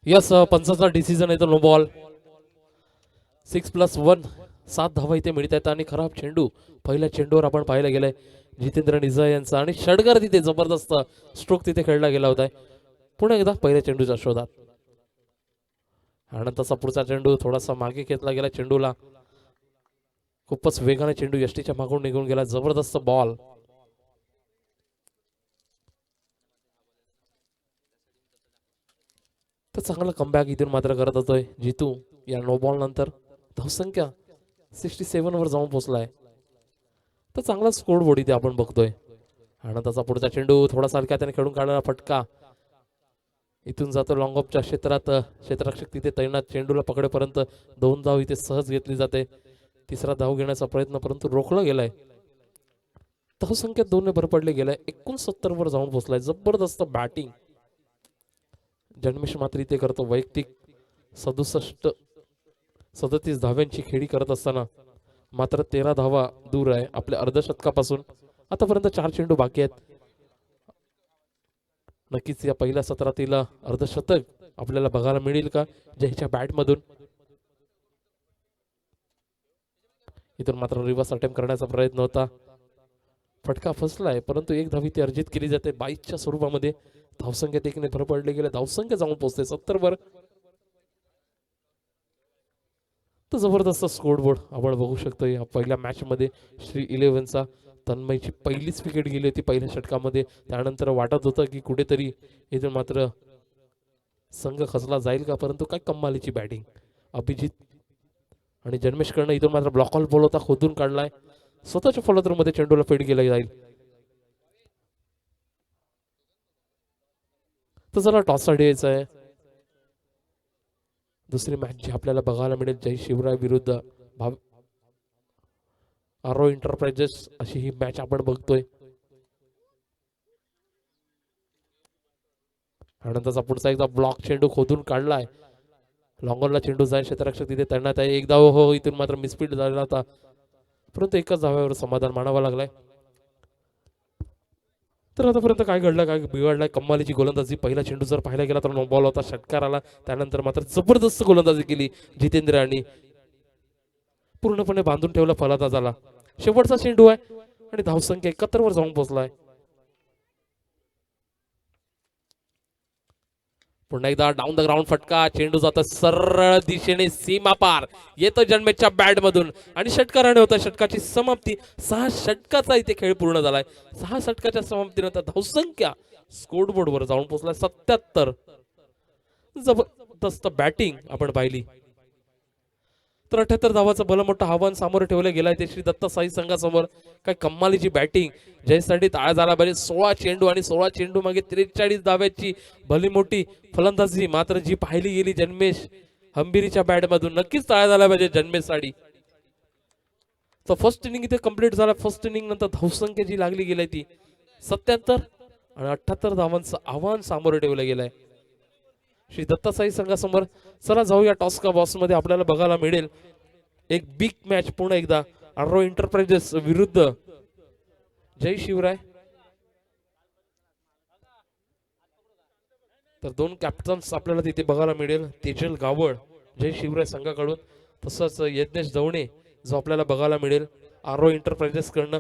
यस, पंचाचा डिसिजन आहे तो नो बॉल. 6+1 7 धावा इथे मिळत आहेत आणि खराब चेंडू पहिल्या चेंडूवर आपण पाहायला गेलंय जितेंद्र निझा यांचा, आणि षडगर तिथे जबरदस्त स्ट्रोक तिथे खेळला गेला होता. पुन्हा एकदा पहिल्या चेंडूच्या शोधात, आणि तसा पुढचा चेंडू थोडासा मागे घेतला गेला. चेंडूला खूपच वेगाने चेंडू यष्टीच्या मागून निघून गेला. जबरदस्त बॉल. तर चांगला कमबॅक इथून मात्र करत होतोय जितू. या नो बॉल नंतर धावसंख्या 67 वर जाऊन पोहोचलाय. तर चांगला स्कोर बोर्ड इथे आपण बघतोय. आणि त्याचा पुढचा चेंडू थोडासा हलक्या त्याने खेळून काढणारा फटका इथून जातो लॉंग ऑफच्या क्षेत्रात. क्षेत्ररक्षक तिथे तैनात. चेंडूला पकडेपर्यंत 2 धाव इथे सहज घेतली जाते. तिसरा धाव घेण्याचा प्रयत्न परंतु रोखला गेलाय. धावसंख्येत 2 ने भर पडले गेलाय. 69 वर जाऊन पोहोचलाय. जबरदस्त बॅटिंग जन्मेश मात्र इथे करतो. वैयक्तिक 37 धाव्यांची खेळी करत असताना मात्र 13 धावा दूर आहे आपल्या अर्धशतकापासून. आतापर्यंत 4 चेंडू बाकी आहेत. नक्कीच या पहिल्या सत्रातील अर्धशतक आपल्याला बघायला मिळेल का जयच्या बॅट मधून. इथून मात्र रिव्हर्स अटेम्प्ट करण्याचा प्रयत्न होता, फटका फसलाय, परंतु एक धाव ती अर्जित केली जाते 22च्या स्वरूपामध्ये. धावसंख्येत एकने भर पडले गेले, धावसंख्या जाऊन पोहोचते 70 वर. तर जबरदस्त स्कोर बोर्ड आपण बघू शकतो या पहिल्या मॅच मध्ये. श्री 11चा तन्मयची पहिलीच विकेट गेली होती पहिल्या षटकामध्ये. त्यानंतर वाटत होतं की कुठेतरी इथून मात्र संघ खचला जाईल का, परंतु काय कमालीची बॅटिंग अभिजित आणि जन्मेशकडनं इथून मात्र ब्लॉक ऑल बॉल होता, खोदून काढलाय. स्वतःच्या फॉलोथ्रू मध्ये चेंडूला फेड केला जाईल. तर चला टॉस साठी यायचं आहे. दुसरी मॅच जी आपल्याला बघायला मिळेल जय शिवराय विरुद्ध आरो एंटरप्राइजेस, अशी ही मॅच आपण बघतोय. त्यानंतरचा पुढचा एकदा ब्लॉक चेंडू खोदून काढलाय. लॉंगरला चेंडू जाईल, क्षेत्ररक्षक तिथे तैनात आहे. एकदा हो इथून मात्र मिसफील्ड झाला होता, परंतु एकाच धाव्यावर समाधान मानावं लागलाय. तर आतापर्यंत काय घडलं, काय बिघडलंय, कम्मालीची गोलंदाजी. पहिला चेंडू जर पाहायला गेला तर नो बॉल होता, षटकार आला. त्यानंतर मात्र जबरदस्त गोलंदाजी केली जितेंद्र आणि पूर्णपणे बांधून ठेवला फलंदाजाला. शेवटचा चेंडू आहे आणि धावसंख्या 71 वर जाऊन पोहोचलाय. पुन्हा एकदा डाऊन द ग्राउंड फटका, चेंडू जातो सरळ दिशेने सीमा पार, येतो जन्मेच्या बॅट मधून आणि षटकाराने होता षटकाची समाप्ती. 6 षटकाचा इथे खेळ पूर्ण झालाय. 6 षटकाच्या समाप्तीनंतर धावसंख्या स्कोर बोर्ड वर जाऊन पोहोचलाय 77. जबरदस्त बॅटिंग आपण पाहिली. तर 78 धावाचं भलं मोठं आव्हान सामोरं ठेवलं गेलंय ते श्री दत्त साई संघासमोर. काय कमालीची बॅटिंग, जयसाठी टाळा झाला पाहिजे. 16 चेंडू आणि 16 चेंडू मागे 43 धाव्याची भली मोठी फलंदाजी मात्र जी पाहिली गेली जन्मेश हंबिरीच्या बॅट मधून. नक्कीच टाळा झाला पाहिजे जन्मेश साठी. तर फर्स्ट इनिंग इथे कंप्लीट झाला. फर्स्ट इनिंग नंतर धावसंख्या जी लागली गेली ती 77 आणि 78 धावांचं आव्हान सामोरं ठेवलं गेलंय श्री दत्तासाई संघासमोर. चला जाऊया टॉस का बॉक्स मध्ये. आपल्याला बघायला मिळेल एक बिग मॅच पुन्हा एकदा आरो एंटरप्राइजेस विरुद्ध जय शिवराय. तर दोन कॅप्टन्स आपल्याला तिथे बघायला मिळेल, तेजल गावड जय शिवराय संघाकडून, तसंच यज्ञेश दवणे जो आपल्याला बघायला मिळेल आरो एंटरप्राइजेस कडनं.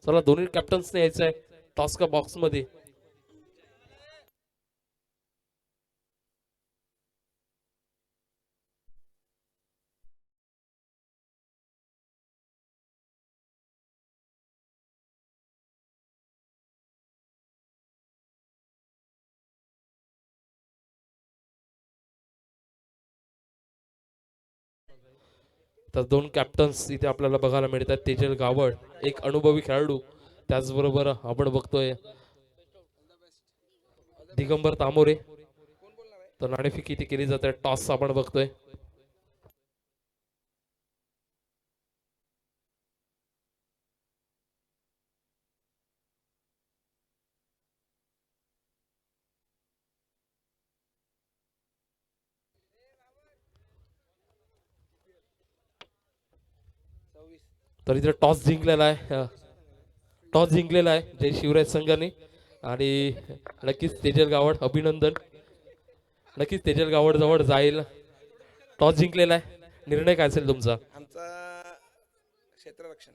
चला दोन्ही कॅप्टन्सने यायचं आहे टॉस का बॉक्स मध्ये. तर दोन कॅप्टन्स इथे आपल्याला बघायला मिळतात, तेजल गावड एक अनुभवी खेळाडू, त्याचबरोबर आपण बघतोय दिगंबर तामोरे. तर नाणेफेक इथे केली जाते, टॉस आपण बघतोय. तर इथे टॉस जिंकलेला आहे, टॉस जिंकलेला आहे जय शिवराज संघाने. आणि नक्कीच तेजल गावड अभिनंदन, नक्कीच तेजल गावड जवळ जाईल. टॉस जिंकलेला आहे, निर्णय काय असेल तुमचा? आमचा क्षेत्ररक्षण.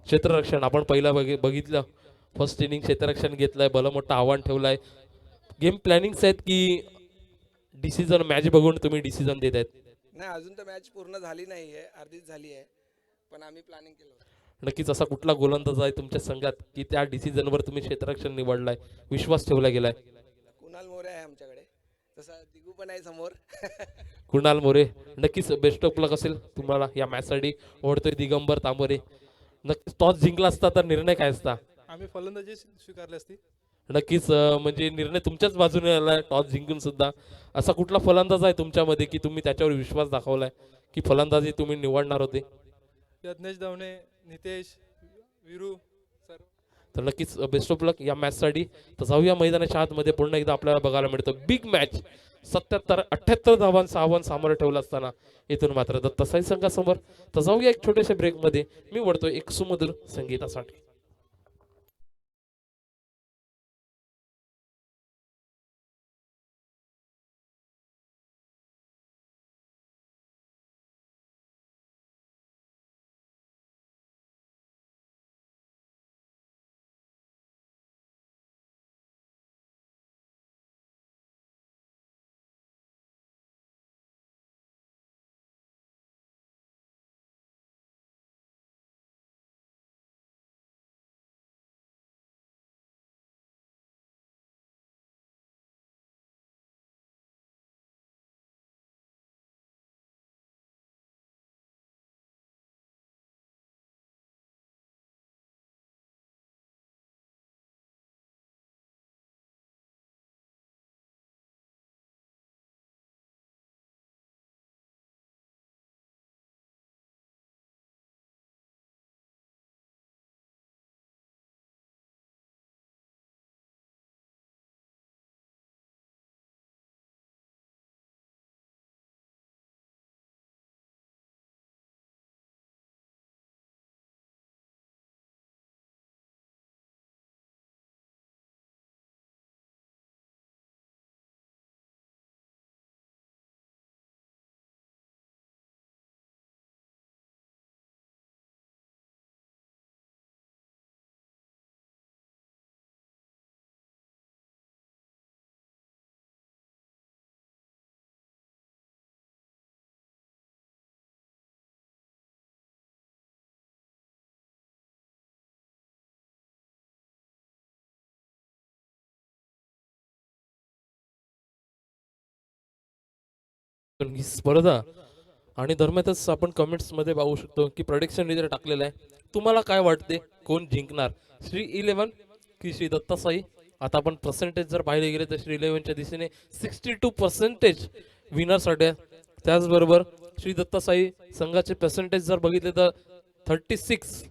क्षेत्ररक्षण आपण पहिला बघितलं फर्स्ट इनिंग क्षेत्ररक्षण घेतलंय, भलं मोठं आव्हान ठेवलंय. गेम प्लॅनिंग आहेत की डिसिजन मॅच बघून तुम्ही डिसिजन देत आहेत? नाही, अजून तर मॅच पूर्ण झाली नाही आहे, अर्धीच झाली आहे, पण आम्ही प्लॅनिंग केलं होतं. नक्कीच असा कुठला गोलंदाज आहे तुमच्या संघात की त्या डिसिजनवर तुम्ही क्षेत्ररक्षण निवडलाय, विश्वास ठेवला गेलाय? कुणाल मोरे आहे आमच्याकडे, तसा दिगू पण आहे समोर. कुणाल मोरे, नक्कीच बेस्ट ऑफ लक असेल तुम्हाला या मॅच साठी. ओढतोय दिगंबर तांबोरे. नक्कीच टॉस जिंकला असता तर निर्णय काय असता? आम्ही फलंदाजी स्वीकारली असती. नक्कीच म्हणजे निर्णय तुमच्याच बाजूने आलाय टॉस जिंकून सुद्धा. असा कुठला फलंदाज आहे तुमच्यामध्ये की तुम्ही त्याच्यावर विश्वास दाखवलाय की फलंदाजी तुम्ही निवडणार होते? यज्ञेश दवणे, नितेश, विरू सर. तर नक्कीच बेस्ट ऑफ लक या मॅच साठी. तर जाऊया मैदानाच्या आतमध्ये, पुन्हा एकदा आपल्याला बघायला मिळतं बिग मॅच. 77-78 धावांचं आव्हान सामोरं ठेवलं असताना इथून मात्र दत्तासाई संघासमोर. तर जाऊया एक छोट्याशा ब्रेक मध्ये. मी वळतोय एक सुमधुर संगीतासाठी. पण ही स्पर्धा आणि दरम्यानच आपण कमेंट्स मध्ये पाहू शकतो की प्रोडिक्शन इथे टाकलेलं आहे. तुम्हाला काय वाटते कोण जिंकणार, श्री 11 की श्री दत्तासाई? आता आपण पर्सेंटेज जर पाहिले गेले तर श्री 11च्या दिशेने 62% विनरसाठी आहे. त्याचबरोबर श्री दत्तासाई संघाचे पर्सेंटेज जर बघितले तर 36.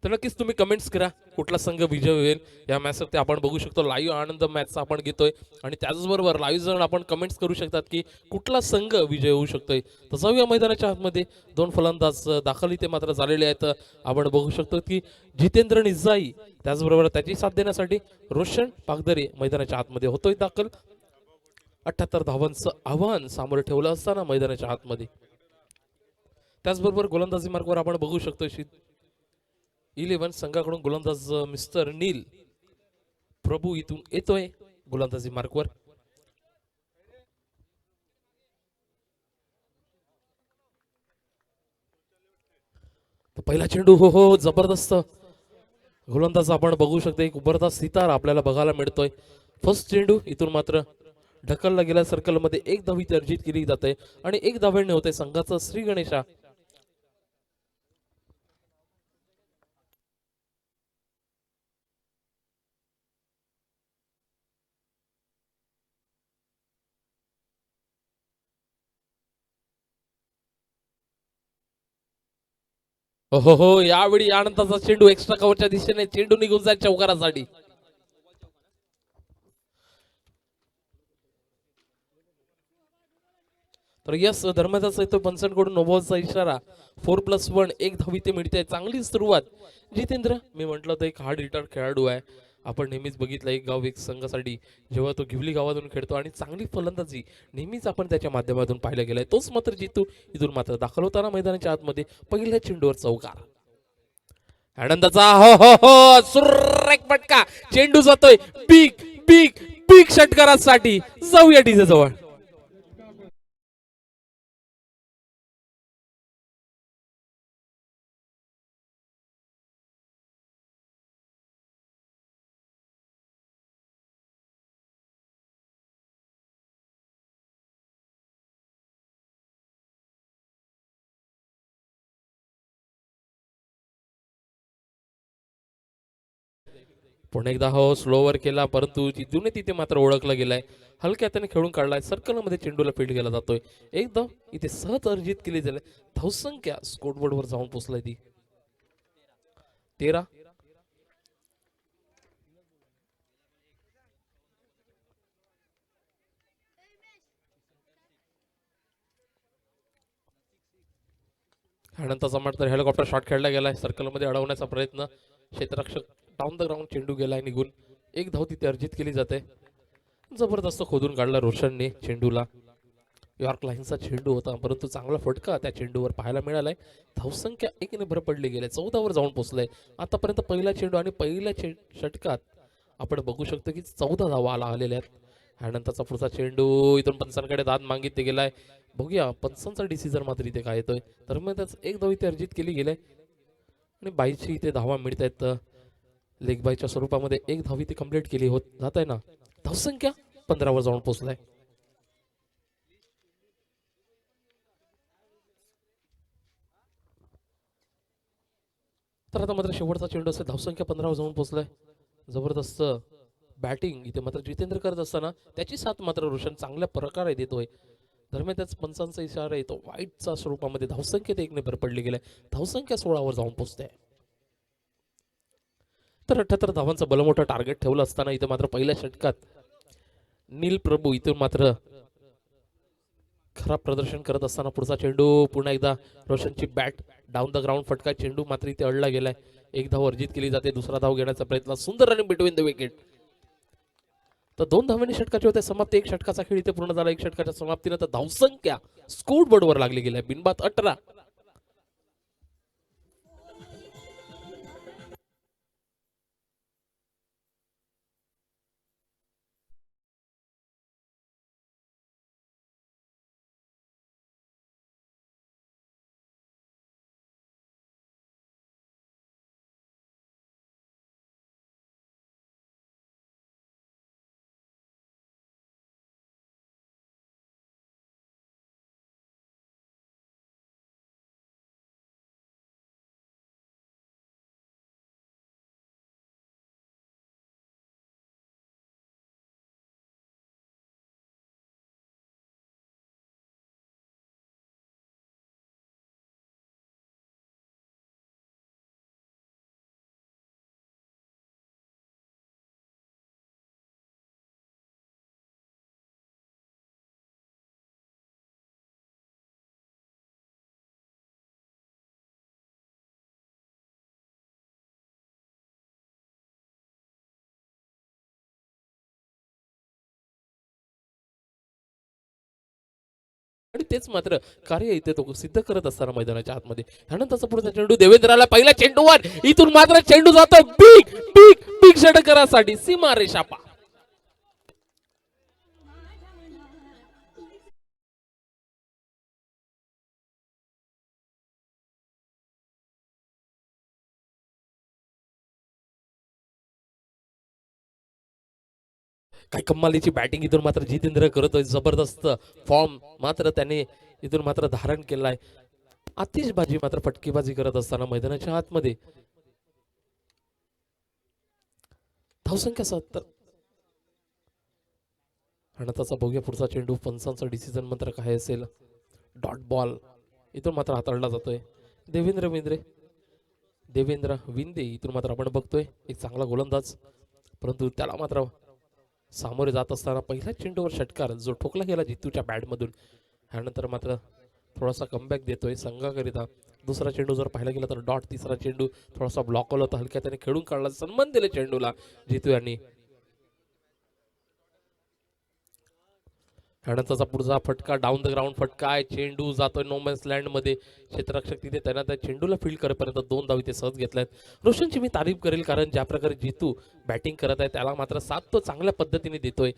तर नक्कीच तुम्ही कमेंट्स करा कुठला संघ विजय होईल या मॅचवरती. आपण बघू शकतो लाईव्ह आनंद मॅचचा आपण घेतोय आणि त्याचबरोबर लाईव्ह जर आपण कमेंट्स करू शकतात की कुठला संघ विजय होऊ शकतोय. तर जाऊया मैदानाच्या आतमध्ये. दोन फलंदाज दाखल इथे मात्र झालेले आहेत. आपण बघू शकतो की जितेंद्र निजाई त्याचबरोबर त्याची साथ देण्यासाठी रोशन पागदरे मैदानाच्या आतमध्ये होतोय दाखल. 78 धावांचं आव्हान सामोरे ठेवलं असताना मैदानाच्या आतमध्ये. त्याचबरोबर गोलंदाजी मार्कवर आपण बघू शकतो 11 संघाकडून गोलंदाज मिस्टर नील प्रभू इथून येतोय गोलंदाजी मार्कवर. पहिला चेंडू हो हो जबरदस्त गोलंदाज आपण बघू शकतो. एक उभरता सितार आपल्याला बघायला मिळतोय. फर्स्ट चेंडू इथून मात्र ढकलला गेल्या सर्कल मध्ये एक धावी अर्जित केली जाते आणि एक धावेने होते संघाचं श्री गणेशा. हो हो यावेळी आनंदाचा चेंडू एक्स्ट्रा कव्हरच्या दिशेने चेंडू निघून जाईल चौकारासाठी. तर यस धर्मदास येतो पंचांकडून नोबॉलचा इशारा. 4+1 एक धावी ते मिळते. चांगली सुरुवात जितेंद्र. मी म्हटलं तर एक हार्ड हिटर खेळाडू आहे. आपण नेहमीच बघितलं एक गाव एक संघासाठी जेव्हा तो घिवली गावातून खेळतो आणि चांगली फलंदाजी नेहमीच आपण त्याच्या माध्यमातून पाहिला गेलाय. तोच मात्र जितू इथून मात्र दाखल होताना मैदानाच्या आतमध्ये पहिल्या चेंडूवर चौकार. आनंदाचा हो हो हो सुरेख फटका. चेंडू जातोय बिग बिग बिग षटकारासाठी. जाऊया डीजे जवळ. पुन्हा एकदा हो स्लोवर केला परंतु जितूने तिथे मात्र ओळखला गेलाय. हलक्या हाताने खेळून काढलाय. सर्कल मध्ये चेंडूला फील्ड केला जातोय. एकदम इथे सहज अर्जित केली झाली. धावसंख्या स्कोरबोर्ड वर जाऊन पोहोचलाय ती 13. त्यानंतरचा मात्र हेलिकॉप्टर शॉट खेळला गेलाय. सर्कल मध्ये अडवण्याचा प्रयत्न. क्षेत्ररक्षक डाऊन द ग्राउंड चेंडू गेलाय निघून. एक धाव तिथे अर्जित केली जाते. जबरदस्त खोदून काढला रोशनने चेंडूला. यॉर्क लाईनचा चेंडू होता परंतु चांगला फटका त्या चेंडूवर पाहायला मिळालाय. धावसंख्या एकने भर पडली गेले. 14 वर जाऊन पोहोचलाय. आतापर्यंत पहिला चेंडू आणि पहिल्या षटकात आपण बघू शकतो की 14 धावा आलेल्या आहेत. त्यानंतरचा पुढचा चेंडू इथून पंचांकडे दाद मागितले गेलाय. बघूया पंचांचा डिसिजन मात्र इथे काय येतोय. तर मग त्याच एक धाव इथे अर्जित केली गेलाय आणि बाईची इथे धावा मिळत आहेत. लेग बायच्या स्वरूपामध्ये एक धाव इथे कंप्लीट केली होत जात आहे ना. धावसंख्या 15 वर जाऊन पोहोचलाय. तर आता मात्र शेवटचा चेंडू असेल. धावसंख्या 15 वर जाऊन पोहोचलाय. जबरदस्त बॅटिंग इथे मात्र जितेंद्र करत असताना त्याची साथ मात्र रोशन चांगल्या प्रकारे देतोय. दरम्यान त्याच पंचांचा इशारा येतो वाईटच्या स्वरूपामध्ये. धावसंख्येत एकने भर पडली गेलाय. धावसंख्या 16 वर जाऊन पोहोचते. तर 78 धावांचं बलमोठं टार्गेट ठेवलं असताना इथे मात्र पहिल्या षटकात नील प्रभू इथून मात्र खराब प्रदर्शन करत असताना पुढचा चेंडू पुन्हा एकदा रोशनची बॅट डाऊन द ग्राउंड फटका. चेंडू मात्र इथे अडला गेलाय. एक धाव अर्जित केली जाते. दुसरा धाव घेण्याचा प्रयत्न. सुंदर रनिंग बिटवीन द विकेट. तर 2 धावांनी षटकाचे होते समाप्ती. एक षटकाचा खेळ इथे पूर्ण झाला. एक षटकाच्या समाप्तीनंतर धावसंख्या स्कोर बोर्डवर लागली गेली. बिनबाद 18. आणि तेच मात्र कार्य इथे तो सिद्ध करत असताना मैदानाच्या आतमध्ये त्यानंतरचा पुढचा चेंडू देवेंद्राला पहिला चेंडूवर इथून मात्र चेंडू जातो बिग बिग बिग षटकारासाठी सीमा रेषा पार. काय कमालीची बॅटिंग इथून मात्र जितेंद्र करतोय जबरदस्त फॉर्म मात्र त्याने इथून मात्र धारण केलाय. आतिषबाजी मात्र फटकेबाजी करत असताना मैदानाच्या आतमध्ये धावसंख्या 70 आणि त्याचा बघूया पुढचा चेंडू पंचांचा डिसिजन मात्र काय असेल. डॉट बॉल इथून मात्र हाताळला जातोय. देवेंद्र विंदे इथून मात्र आपण बघतोय एक चांगला गोलंदाज परंतु त्याला मात्र सामोरे जात असताना पहिल्या चेंडूवर षटकार जो ठोकला गेला जितूच्या बॅटमधून त्यानंतर मात्र थोडासा कमबॅक देतोय संघाकरिता. दुसरा चेंडू जर पाहिला गेला तर डॉट. तिसरा चेंडू थोडासा ब्लॉक होता हलक्या त्याने खेळून काढला सन्मान दिले चेंडूला जितू यांनी. त्यानंतरचा पुढचा फटका डाऊन द ग्राउंड फटका आहे. चेंडू जातोय नो मॅन्स लँड मध्ये. क्षेत्ररक्षक तिथे त्यांना त्या चेंडूला फील्ड करेपर्यंत 2 धाव इथे सहज घेतल्यात. रोशनची मी तारीफ करेल कारण ज्या प्रकारे जितू बॅटिंग करत आहे त्याला मात्र साथ तो चांगल्या पद्धतीने देतोय.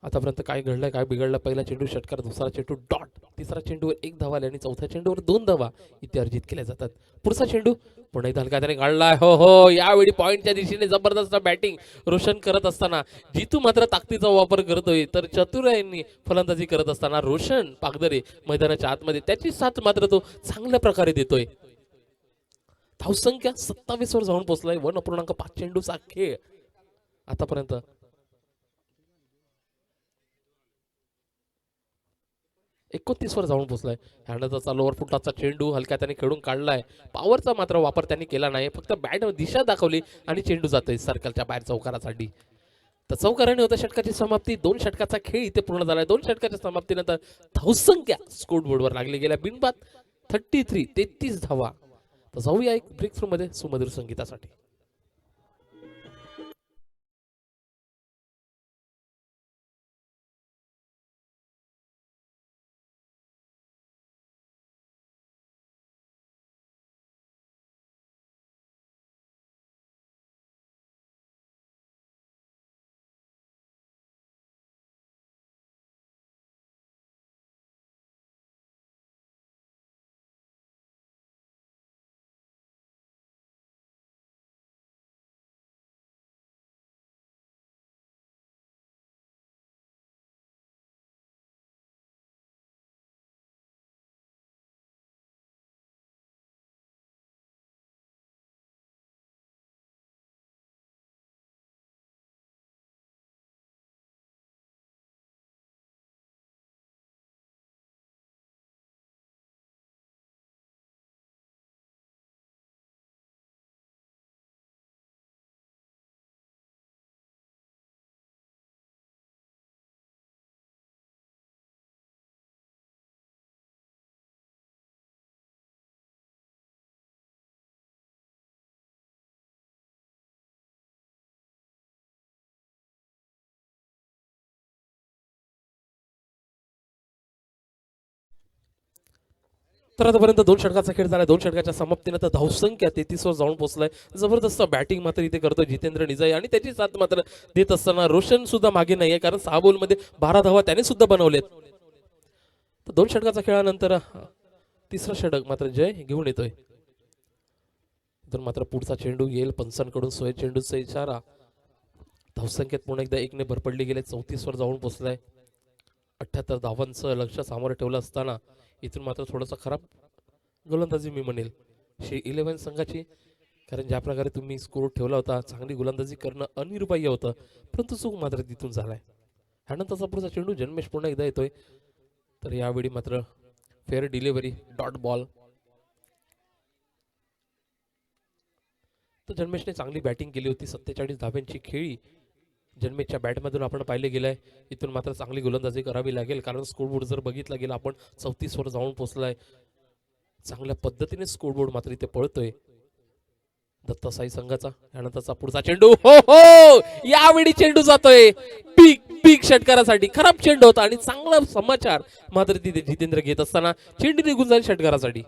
आतापर्यंत काय घडलंय काय बिघडलं. पहिला चेंडू षटकार दुसरा चेंडू डॉट. तिसरा चेंडूवर 1 धाव आली आणि चौथ्या चेंडूवर 2 धावा इथे अर्जित केल्या जातात. पुढचा चेंडू पुन्हा एकदा हलका त्याने काढलाय. हो हो यावेळी पॉइंटच्या दिशेने जबरदस्त बॅटिंग रोशन करत असताना जितू मात्र ताकदीचा वापर करतोय तर चतुर यांनी फलंदाजी करत असताना रोशन पागदरे मैदानाच्या आतमध्ये त्याची साथ मात्र तो चांगल्या प्रकारे देतोय. धावसंख्या 27 वर जाऊन पोहोचलाय. 1.5 चेंडूचा खेळ आतापर्यंत. 29 वर जाऊन पोहोचलाय. त्यानंतरचा लोअर फुटाचा चेंडू हलक्या त्याने खेळून काढलाय. पॉवरचा मात्र वापर त्यांनी केला नाही. फक्त बॅट दिशा दाखवली आणि चेंडू जातोय सर्कलच्या बाहेर चौकारासाठी. तर चौकाराने होता षटकाची समाप्ती. 2 षटकाचा खेळ इथे पूर्ण झालाय. 2 षटकाच्या समाप्तीनंतर धावसंख्या स्कोरबोर्डवर लागली गेल्या बिनबाद 33 धावा. तर जाऊया एक ब्रेक थ्रू मध्ये सुमधुर संगीतासाठी. तर आतापर्यंत 2 षटकाचा खेळ झाला. 2 षटकाच्या समाप्तीनंतर धावसंख्या 33 वर जाऊन पोहोचलाय. जबरदस्त बॅटिंग मात्र इथे करतोय जितेंद्र निजाई आणि त्याची साथ मात्र देत असताना रोशन सुद्धा मागे नाहीये कारण 6 बॉल मध्ये 12 धावा त्याने सुद्धा बनवलेत. तर 2 षटकाच्या खेळानंतर तिसरा षटक मात्र जय घेऊन येतोय. तर मात्र पुढचा चेंडू येईल पंचांकडून. सोय चेंडूचा इशारा. धावसंख्येत पुन्हा एकदा 1 ने भर पडली गेले. 34 वर जाऊन पोहोचलाय. 78 धावांचं लक्ष सामोरं ठेवलं असताना इथून मात्र थोडासा खराब गोलंदाजी मी म्हणेल 11 संघाची कारण ज्या प्रकारे तुम्ही स्कोर ठेवला होता चांगली गोलंदाजी करणं अनिर्बाह्य होतं परंतु चूक मात्र तिथून झालाय. त्यानंतरचा पुढचा चेंडू जन्मेश पुन्हा एकदा येतोय. तर यावेळी मात्र फेअर डिलिव्हरी डॉट बॉल. तर जन्मेशने चांगली बॅटिंग केली होती. 47 धाब्यांची खेळी जन्मेशच्या बॅटमधून आपण पाहिले गेलाय. इथून मात्र चांगली गोलंदाजी करावी लागेल कारण स्कोरबोर्ड जर बघितला गेला आपण 34 वर जाऊन पोहोचलाय. चांगल्या पद्धतीने स्कोरबोर्ड मात्र इथे पळतोय. दत्तासाई संघाचा. त्यानंतरचा पुढचा चेंडू, हो हो, यावेळी चेंडू जातोय बिग बिग षटकारासाठी. खराब चेंडू होता आणि चांगला समाचार मात्र तिथे जितेंद्र घेत असताना चेंडू निघून जाईल षटकारासाठी.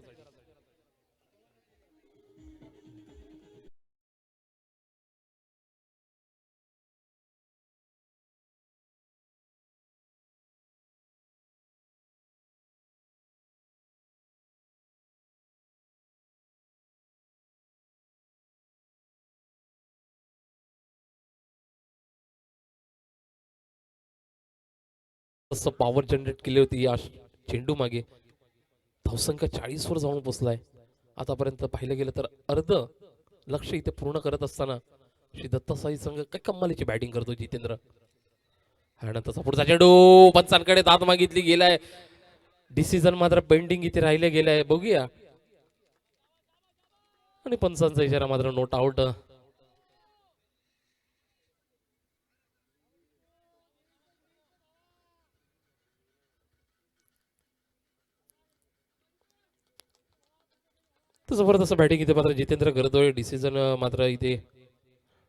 तसं पॉवर जनरेट केली होती या चेंडू मागे. धावसंख्या 40 वर जाऊन पोहोचलाय. आतापर्यंत पाहिलं गेलं तर अर्ध लक्ष इथे पूर्ण करत असताना श्री दत्तासाई संघ काय कमालीची बॅटिंग करतो जितेंद्र. त्यानंतरचा पुढचा चेंडू पंचांकडे दाद मागितली गेलाय. डिसिजन मात्र पेंडिंग इथे राहिले गेलाय, बघूया. आणि पंचांचा इशारा मात्र नोट आउट. तर जबरदस्त बॅटिंग इथे मात्र जितेंद्र करतोय. डिसिजन मात्र इथे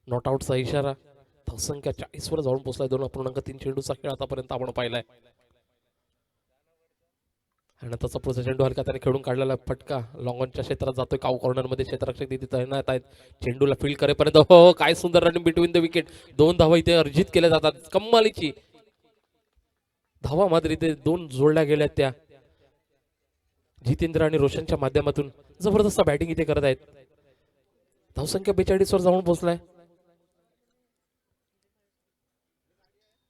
नॉट आउटचा इशारा. धावसंख्या 40 वर जाऊन पोहोचलाय. 2.3 चेंडूचा खेळ आतापर्यंत आपण पाहिलाय. आणि त्याचा पुढचा चेंडू हलका त्याने खेळून काढलेला फटका लॉंग ऑनच्या क्षेत्रात जातोय. काऊ कॉर्नर मध्ये क्षेत्ररक्षक तिथे तैनात आहेत. चेंडूला फील्ड करेपर्यंत हो, काय सुंदर रनिंग बिटवीन द विकेट. 2 धावा इथे अर्जित केल्या जातात. कम्मालीची धावा मात्र इथे 2 जोडल्या गेल्या त्या जितेंद्र आणि रोशनच्या माध्यमातून. जबरदस्त बॅटिंग इथे करत आहेत. धावसंख्या 42 वर जाऊन पोहोचलाय.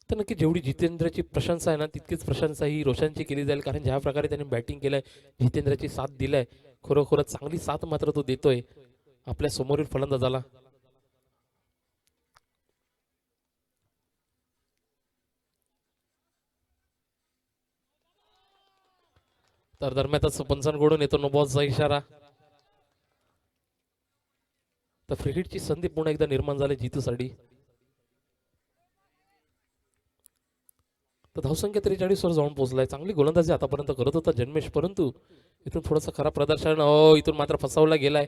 तर नक्की जेवढी जितेंद्रची प्रशंसा आहे ना, तितकीच प्रशंसा ही रोशनची केली जाईल. कारण ज्या प्रकारे त्याने बॅटिंग केलंय, जितेंद्रची साथ दिलाय, खरोखरच चांगली साथ मात्र तो देतोय आपल्या समोरील फलंदाजाला. तर दरम्यानच पंचांकडून येतो नो बॉलचा इशारा. तर फ्री हिटची संधी पुन्हा एकदा निर्माण झाली जितूसाठी. तर धावसंख्या 43 वर जाऊन पोहोचलाय. चांगली गोलंदाजी आतापर्यंत करत होता जन्मेश, परंतु इथून थोडंसं खराब प्रदर्शन. इथून मात्र फसवला गेलाय.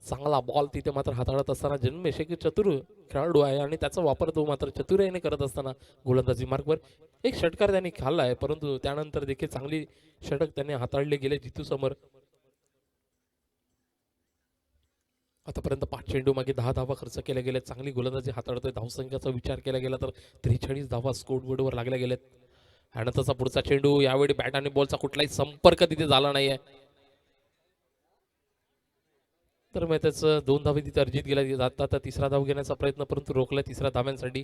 चांगला बॉल तिथे मात्र हाताळत असताना जन्मेश एक चतुर खेळाडू आहे आणि त्याचा वापर तो मात्र चतुराईने करत असताना गोलंदाजी मार्गवर एक षटकार त्याने खाल्लाय, परंतु त्यानंतर देखील चांगली षटक त्याने हाताळले गेले जितू समोर. आतापर्यंत 5 चेंडू मागे 10 धावा खर्च केल्या गेल्या. चांगली गोलंदाजी हाताळतोय. धावसंख्याचा विचार केला गेला तर 43 धावा स्कोरबोर्डवर लागल्या गेल्यात. त्यानंतरचा पुढचा चेंडू, यावेळी बॅट आणि बॉलचा कुठलाही संपर्क तिथे झाला नाहीये. तर मग त्याचं 2 धावे तिथे अर्जित गेल्या जातात. तर तिसरा धाव घेण्याचा प्रयत्न, परंतु रोखला तिसऱ्या धाव्यांसाठी.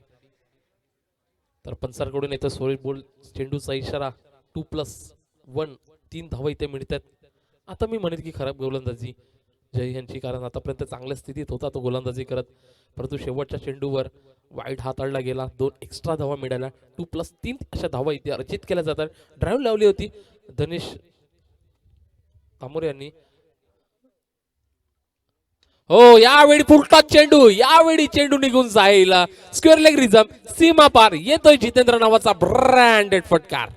तर पंचांकडून येतं सोळी बॉल चेंडूचा इशारा. 2+1 3 धावा इथे मिळतात. आता मी म्हणेन की खराब गोलंदाजी जय यांची, कारण आतापर्यंत चांगल्या स्थितीत होता तो गोलंदाजी करत, परंतु शेवटच्या चेंडूवर वाईट हाताळला गेला. 2 एक्स्ट्रा धावा मिळाल्या. 2+3 अशा धावा इथे अर्जित केल्या जातात. ड्राईव्ह लावली होती धनेश तामोरे यांनी. हो, यावेळी फुलटॉस चेंडू, यावेळी चेंडू निघून जाईल. स्क्वेअर लेग रिझम, सीमा पार. येतोय जितेंद्र नावाचा ब्रँडेड फटकार.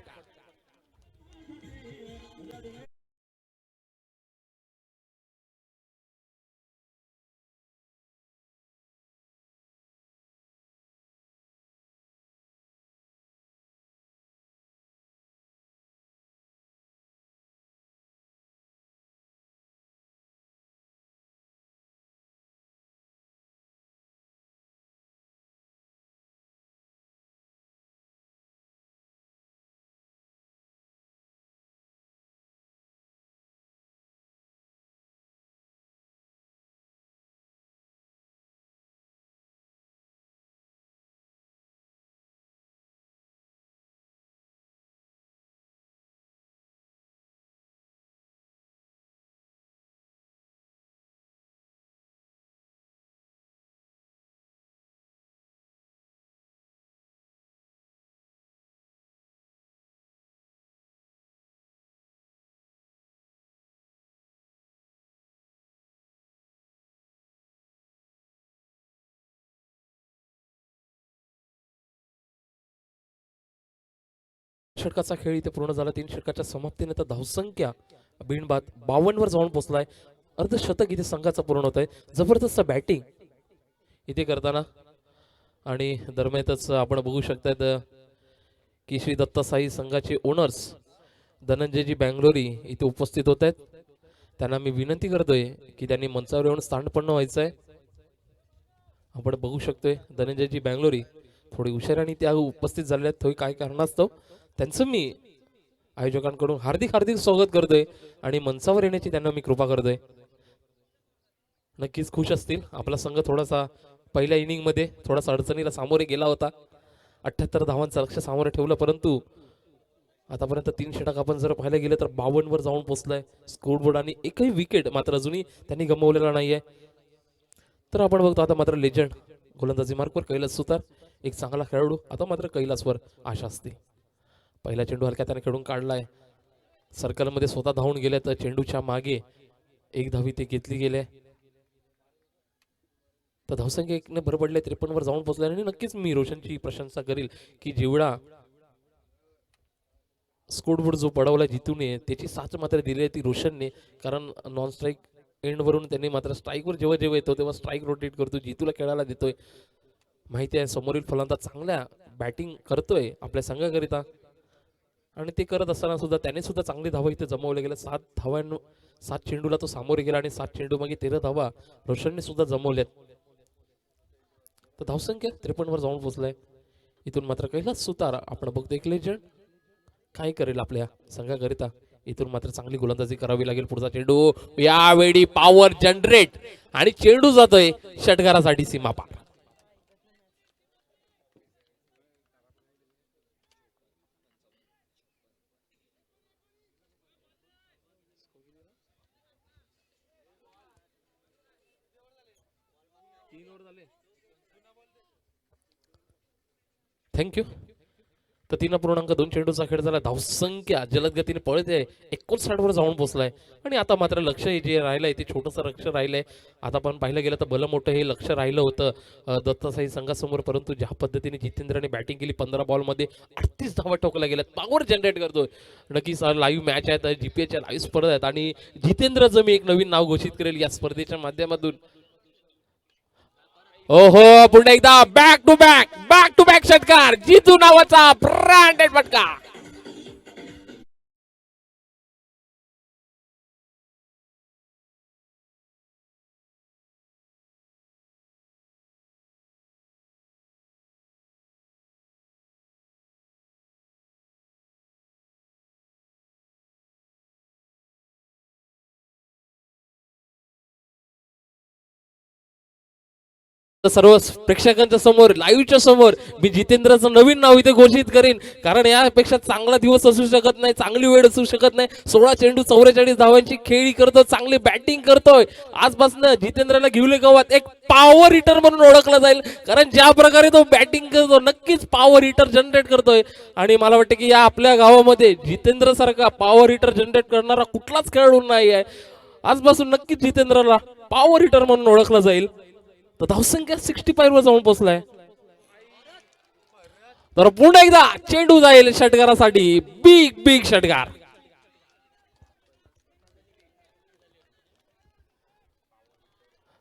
षटकाचा खेळ इथे पूर्ण झाला. 3 षटकाच्या समाप्तीनंतर धावसंख्या बिनबाद 52 वर जाऊन पोहोचलाय. अर्धशतक इथे संघाचं पूर्ण होत आहे. जबरदस्त बॅटिंग इथे करताना आणि दरम्यानच आपण बघू शकतात की श्री दत्तसाई संघाचे ओनर्स धनंजयजी बँगलोरी इथे उपस्थित होत आहेत. त्यांना मी विनंती करतोय की त्यांनी मंचावर येऊन स्थानपन्न व्हायचं आहे. आपण बघू शकतोय धनंजयजी बँगलोरी थोडी उशिराने त्या उपस्थित झालेले आहेत. थोडी काय कारणास्तव त्यांचं मी आयोजकांकडून हार्दिक हार्दिक स्वागत करतोय आणि मंचावर येण्याची त्यांना मी कृपा करतोय. नक्कीच खुश असतील. आपला संघ थोडासा पहिल्या इनिंग मध्ये थोडासा अडचणीला सामोरे गेला होता. 78 धावांचं लक्ष सामोरे ठेवलं, परंतु आतापर्यंत 3 षटक आपण जर पाहायला गेलं तर 52 वर जाऊन पोहोचलाय स्कोरबोर्ड आणि एकही विकेट मात्र अजूनही त्यांनी गमावलेला नाहीये. तर आपण बघतो आता मात्र लेजंड गोलंदाजी मार्कवर कैलास सुतार एक चांगला खेळाडू. आता मात्र कैलासवर आशा असते. पहिला चेंडू हलक्या त्याने खेळून काढलाय. सर्कलमध्ये स्वतः धावून गेले तर चेंडूच्या मागे एक धावी ते घेतली गेले तर धावसंख्या एकने भर पडले 53 वर जाऊन पोहोचले. आणि नक्कीच मी रोशनची प्रशंसा करील की जेवढा स्कोरबोर्ड जो पडवला जितूने त्याची साथ मात्र दिली आहे ती रोशनने. कारण नॉन स्ट्राईक एंड वरून त्यांनी मात्र स्ट्राईकवर जेव्हा जेव्हा येतो तेव्हा स्ट्राईक रोटेट करतो, जितूला खेळायला देतोय. माहिती आहे समोरील फलंदाज चांगल्या बॅटिंग करतोय आपल्या संघाकरिता आणि ते करत असताना सुद्धा त्याने सुद्धा चांगली धावा इथे जमवल्या गेल्या. 7 चेंडूला तो सामोरे गेला आणि 7 चेंडू मागे 13 धावा रोशनने सुद्धा जमवल्यात. तर धावसंख्या 53 वर जाऊन पोहोचलाय. इथून मात्र कैलास सुतार आपण बघतो एक लेजंड काय करेल आपल्या संघाकरिता. इथून मात्र चांगली गोलंदाजी करावी लागेल. पुढचा चेंडू यावेळी पॉवर जनरेट आणि चेंडू जातोय षटकारासाठी सीमा पार. थँक्यू. तर 3.2 चेंडूचा खेळ झाला. धावसंख्या जलद गतीने पळते 59 वर जाऊन पोहोचलाय आणि आता मात्र लक्ष जे राहिलंय ते छोटंसं लक्ष राहिलंय. आता पण पाहिलं गेलं तर भलं मोठं हे लक्ष राहिलं होतं दत्तसाई संघासमोर, परंतु ज्या पद्धतीने जितेंद्रने बॅटिंग केली 15 बॉलमध्ये 38 धावा ठोकल्या गेल्यात. पॉवर जनरेट करतोय. नक्कीच लाईव्ह मॅच आहेत, जीपीएच्या लाईव्ह स्पर्धा आहेत आणि जितेंद्रचं मी एक नवीन नाव घोषित करेल या स्पर्धेच्या माध्यमातून. ओहो पुन्हा एकदा बॅक टू बॅक षटकार. जितू नावाचा ब्रँडेड फटका. सर्व प्रेक्षकांच्या समोर लाईव्हच्या समोर मी जितेंद्रचं नवीन नाव इथे घोषित करेन, कारण यापेक्षा चांगला दिवस असू शकत नाही, चांगली वेळ असू शकत नाही. 16 चेंडू 44 धावांची खेळी करतो, चांगली बॅटिंग करतोय. आजपासून जितेंद्रला घेऊले गावात एक पॉवर हिटर म्हणून ओळखला जाईल, कारण ज्या प्रकारे तो बॅटिंग करतो नक्कीच पॉवर हिटर जनरेट करतोय. आणि मला वाटतं की या आपल्या गावामध्ये जितेंद्र सारखा पॉवर हिटर जनरेट करणारा कुठलाच खेळाडू नाही आहे. आजपासून नक्कीच जितेंद्रला पॉवर हिटर म्हणून ओळखलं जाईल. तर धावसंख्या 65 वर जाऊन पोहोचलाय. तर पुन्हा एकदा चेंडू जाईल षटकारासाठी. बिग षटकार.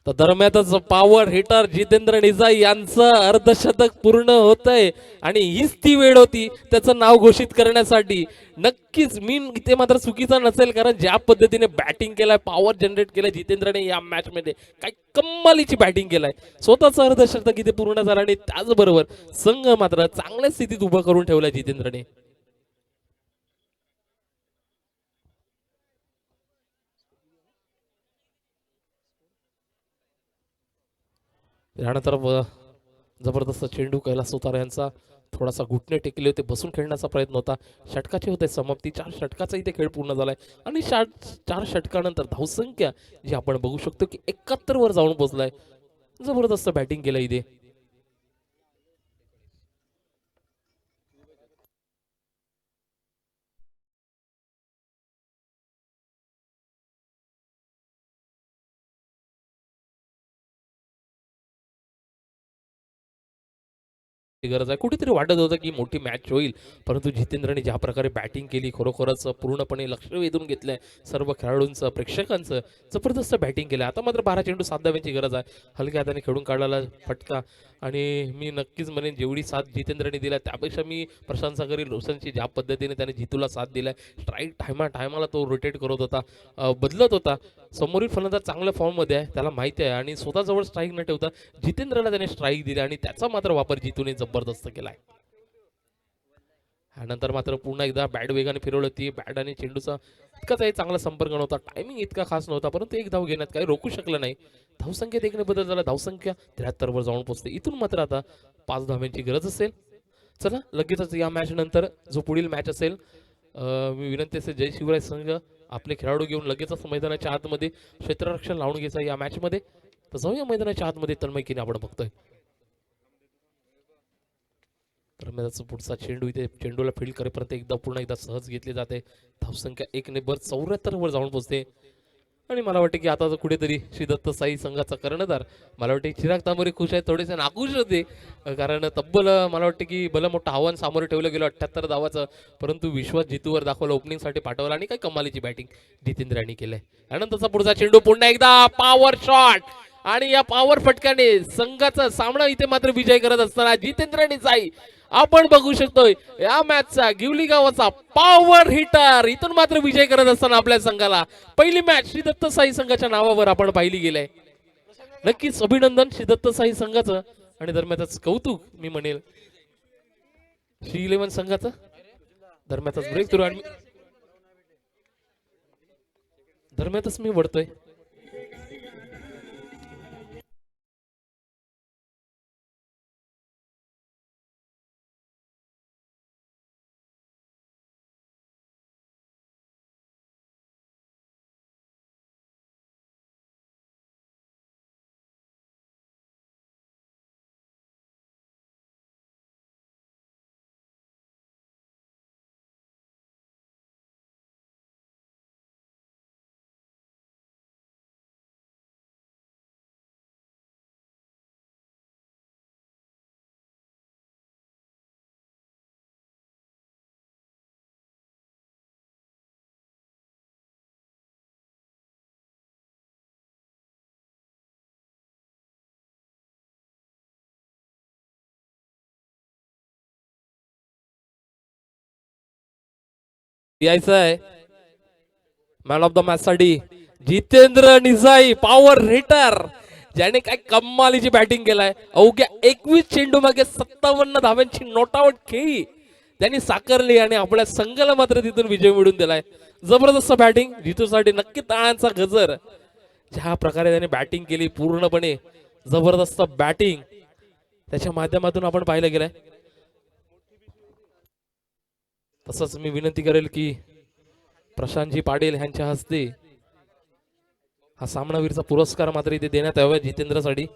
तर दरम्यानच पॉवर हिटर जितेंद्र निजाई यांचं अर्धशतक पूर्ण होतंय आणि हीच ती वेळ होती त्याचं नाव घोषित करण्यासाठी. नक्कीच मी इथे मात्र चुकीचा नसेल, कारण ज्या पद्धतीने बॅटिंग केलाय, पॉवर जनरेट केलाय जितेंद्रने या मॅच मध्ये, काय कमालीची बॅटिंग केलाय. स्वतःच अर्धशतक इथे पूर्ण झालं आणि त्याचबरोबर संघ मात्र चांगल्या स्थितीत उभा करून ठेवलाय जितेंद्रने. त्यानंतर जबरदस्त चेंडू कैलास सुतार यांचा थोडासा घुटणे टेकले होते, बसून खेळण्याचा प्रयत्न होता. षटकाची होते समाप्ती. 4 षटकाचा इथे खेळ पूर्ण झालाय आणि 4 षटकानंतर धावसंख्या जी आपण बघू शकतो की 71 वर जाऊन पोहोचलाय. जबरदस्त बॅटिंग केलं इथे. गरज आहे. कुठेतरी वाटत होतं की मोठी मॅच होईल, परंतु जितेंद्रने ज्या प्रकारे बॅटिंग केली खरोखरच पूर्णपणे लक्ष वेधून घेतलंय सर्व खेळाडूंचं, प्रेक्षकांचं. जबरदस्त बॅटिंग केलं. आता मात्र 12 चेंडू 7 धावांची गरज आहे. हलक्या हाताने खेळून काढायला फटका आणि मी नक्कीच म्हणेन जेवढी साथ जितेंद्रने दिला त्यापेक्षा मी प्रशंसा करेल रोशनची ज्या पद्धतीने त्याने जितूला साथ दिलाय. स्ट्राईक टायमाला तो रोटेट करत होता, बदलत होता. समोरील फलंदाज चांगल्या फॉर्ममध्ये आहे, त्याला माहिती आहे आणि स्वतःजवळ स्ट्राईक न ठेवता जितेंद्रला त्याने स्ट्राईक दिली आणि त्याचा मात्र वापर जितूने जबरदस्त केलाय. त्यानंतर मात्र पुन्हा एकदा बॅट वेगाने फिरवली होती. बॅट आणि चेंडूचा इतका काही चांगला संपर्क नव्हता, टायमिंग इतका खास नव्हता, परंतु एक धाव घेण्यात काही रोखू शकलं नाही. धावसंख्येत एकने बदल झाला. धावसंख्या 73 वर जाऊन पोहोचते. इथून मात्र आता 5 धावांची गरज असेल. चला लगेचच या मॅच नंतर जो पुढील मॅच असेल, मी विनंती असेल जय शिवराय संघ आपले खेळाडू घेऊन लगेचच मैदानाच्या आतमध्ये क्षेत्ररक्षण लावून घ्यायचं या मॅच मध्ये. तर जाऊया मैदानाच्या आतमध्ये तन्मयकीने आपण बघतोय. तर त्याचा पुढचा चेंडू इथे चेंडूला फील्ड करेपर्यंत एकदा पुन्हा एकदा सहज घेतली जाते. धावसंख्या 1 वर 74 वर जाऊन पोहोचते आणि मला वाटतं की आता तर कुठेतरी श्री दत्त साई संघाचा कर्णधार मला वाटते चिराग तांबोरे खुश आहे, थोडेसे नाखुश होते, कारण तब्बल मला वाटतं की भलं मोठं आव्हान सामोरं ठेवलं गेलं 78 धावाचं, परंतु विश्वास जितूवर दाखवलं, ओपनिंगसाठी पाठवलं आणि काही कमालीची बॅटिंग जितेंद्रनी केलंय. त्यानंतरचा पुढचा चेंडू पुन्हा एकदा पॉवर शॉट आणि या पॉवर फटक्याने संघाचा सामना इथे मात्र विजय करत असताना जितेंद्रनी साई आपण बघू शकतोय या मॅचचा गिवली गावाचा पॉवर हिटर इथून मात्र विजय करत असताना आपल्या संघाला पहिली मॅच श्री दत्त साई संघाच्या नावावर आपण पाहिली गेलंय. नक्कीच अभिनंदन श्री दत्त साई संघाचं आणि दरम्यानच कौतुक मी म्हणेल श्री 11 संघाचं. दरम्यानच ब्रेक थ्रू आणि दरम्यानच मी वळतोय. यायचं आहे मॅन ऑफ द मॅच साठी जितेंद्र निसाई पॉवर हिटर ज्याने काय कमालीची बॅटिंग केलाय. अवघ्या 21 चेंडू मागे 57 धाव्यांची नॉट आउट खेळी त्यांनी साकारली आणि आपल्या संघाला मात्र तिथून विजय मिळवून दिलाय. जबरदस्त बॅटिंग जितूसाठी नक्की टाळ्यांचा गजर. ज्या प्रकारे त्याने बॅटिंग केली पूर्णपणे जबरदस्त बॅटिंग त्याच्या माध्यमातून आपण पाहिलं गेलंय. तसंच मी विनंती करेल की प्रशांतजी पाटील यांच्या हस्ते हा सामनावीरचा पुरस्कार मात्र इथे देण्यात यावा जितेंद्रसाठी.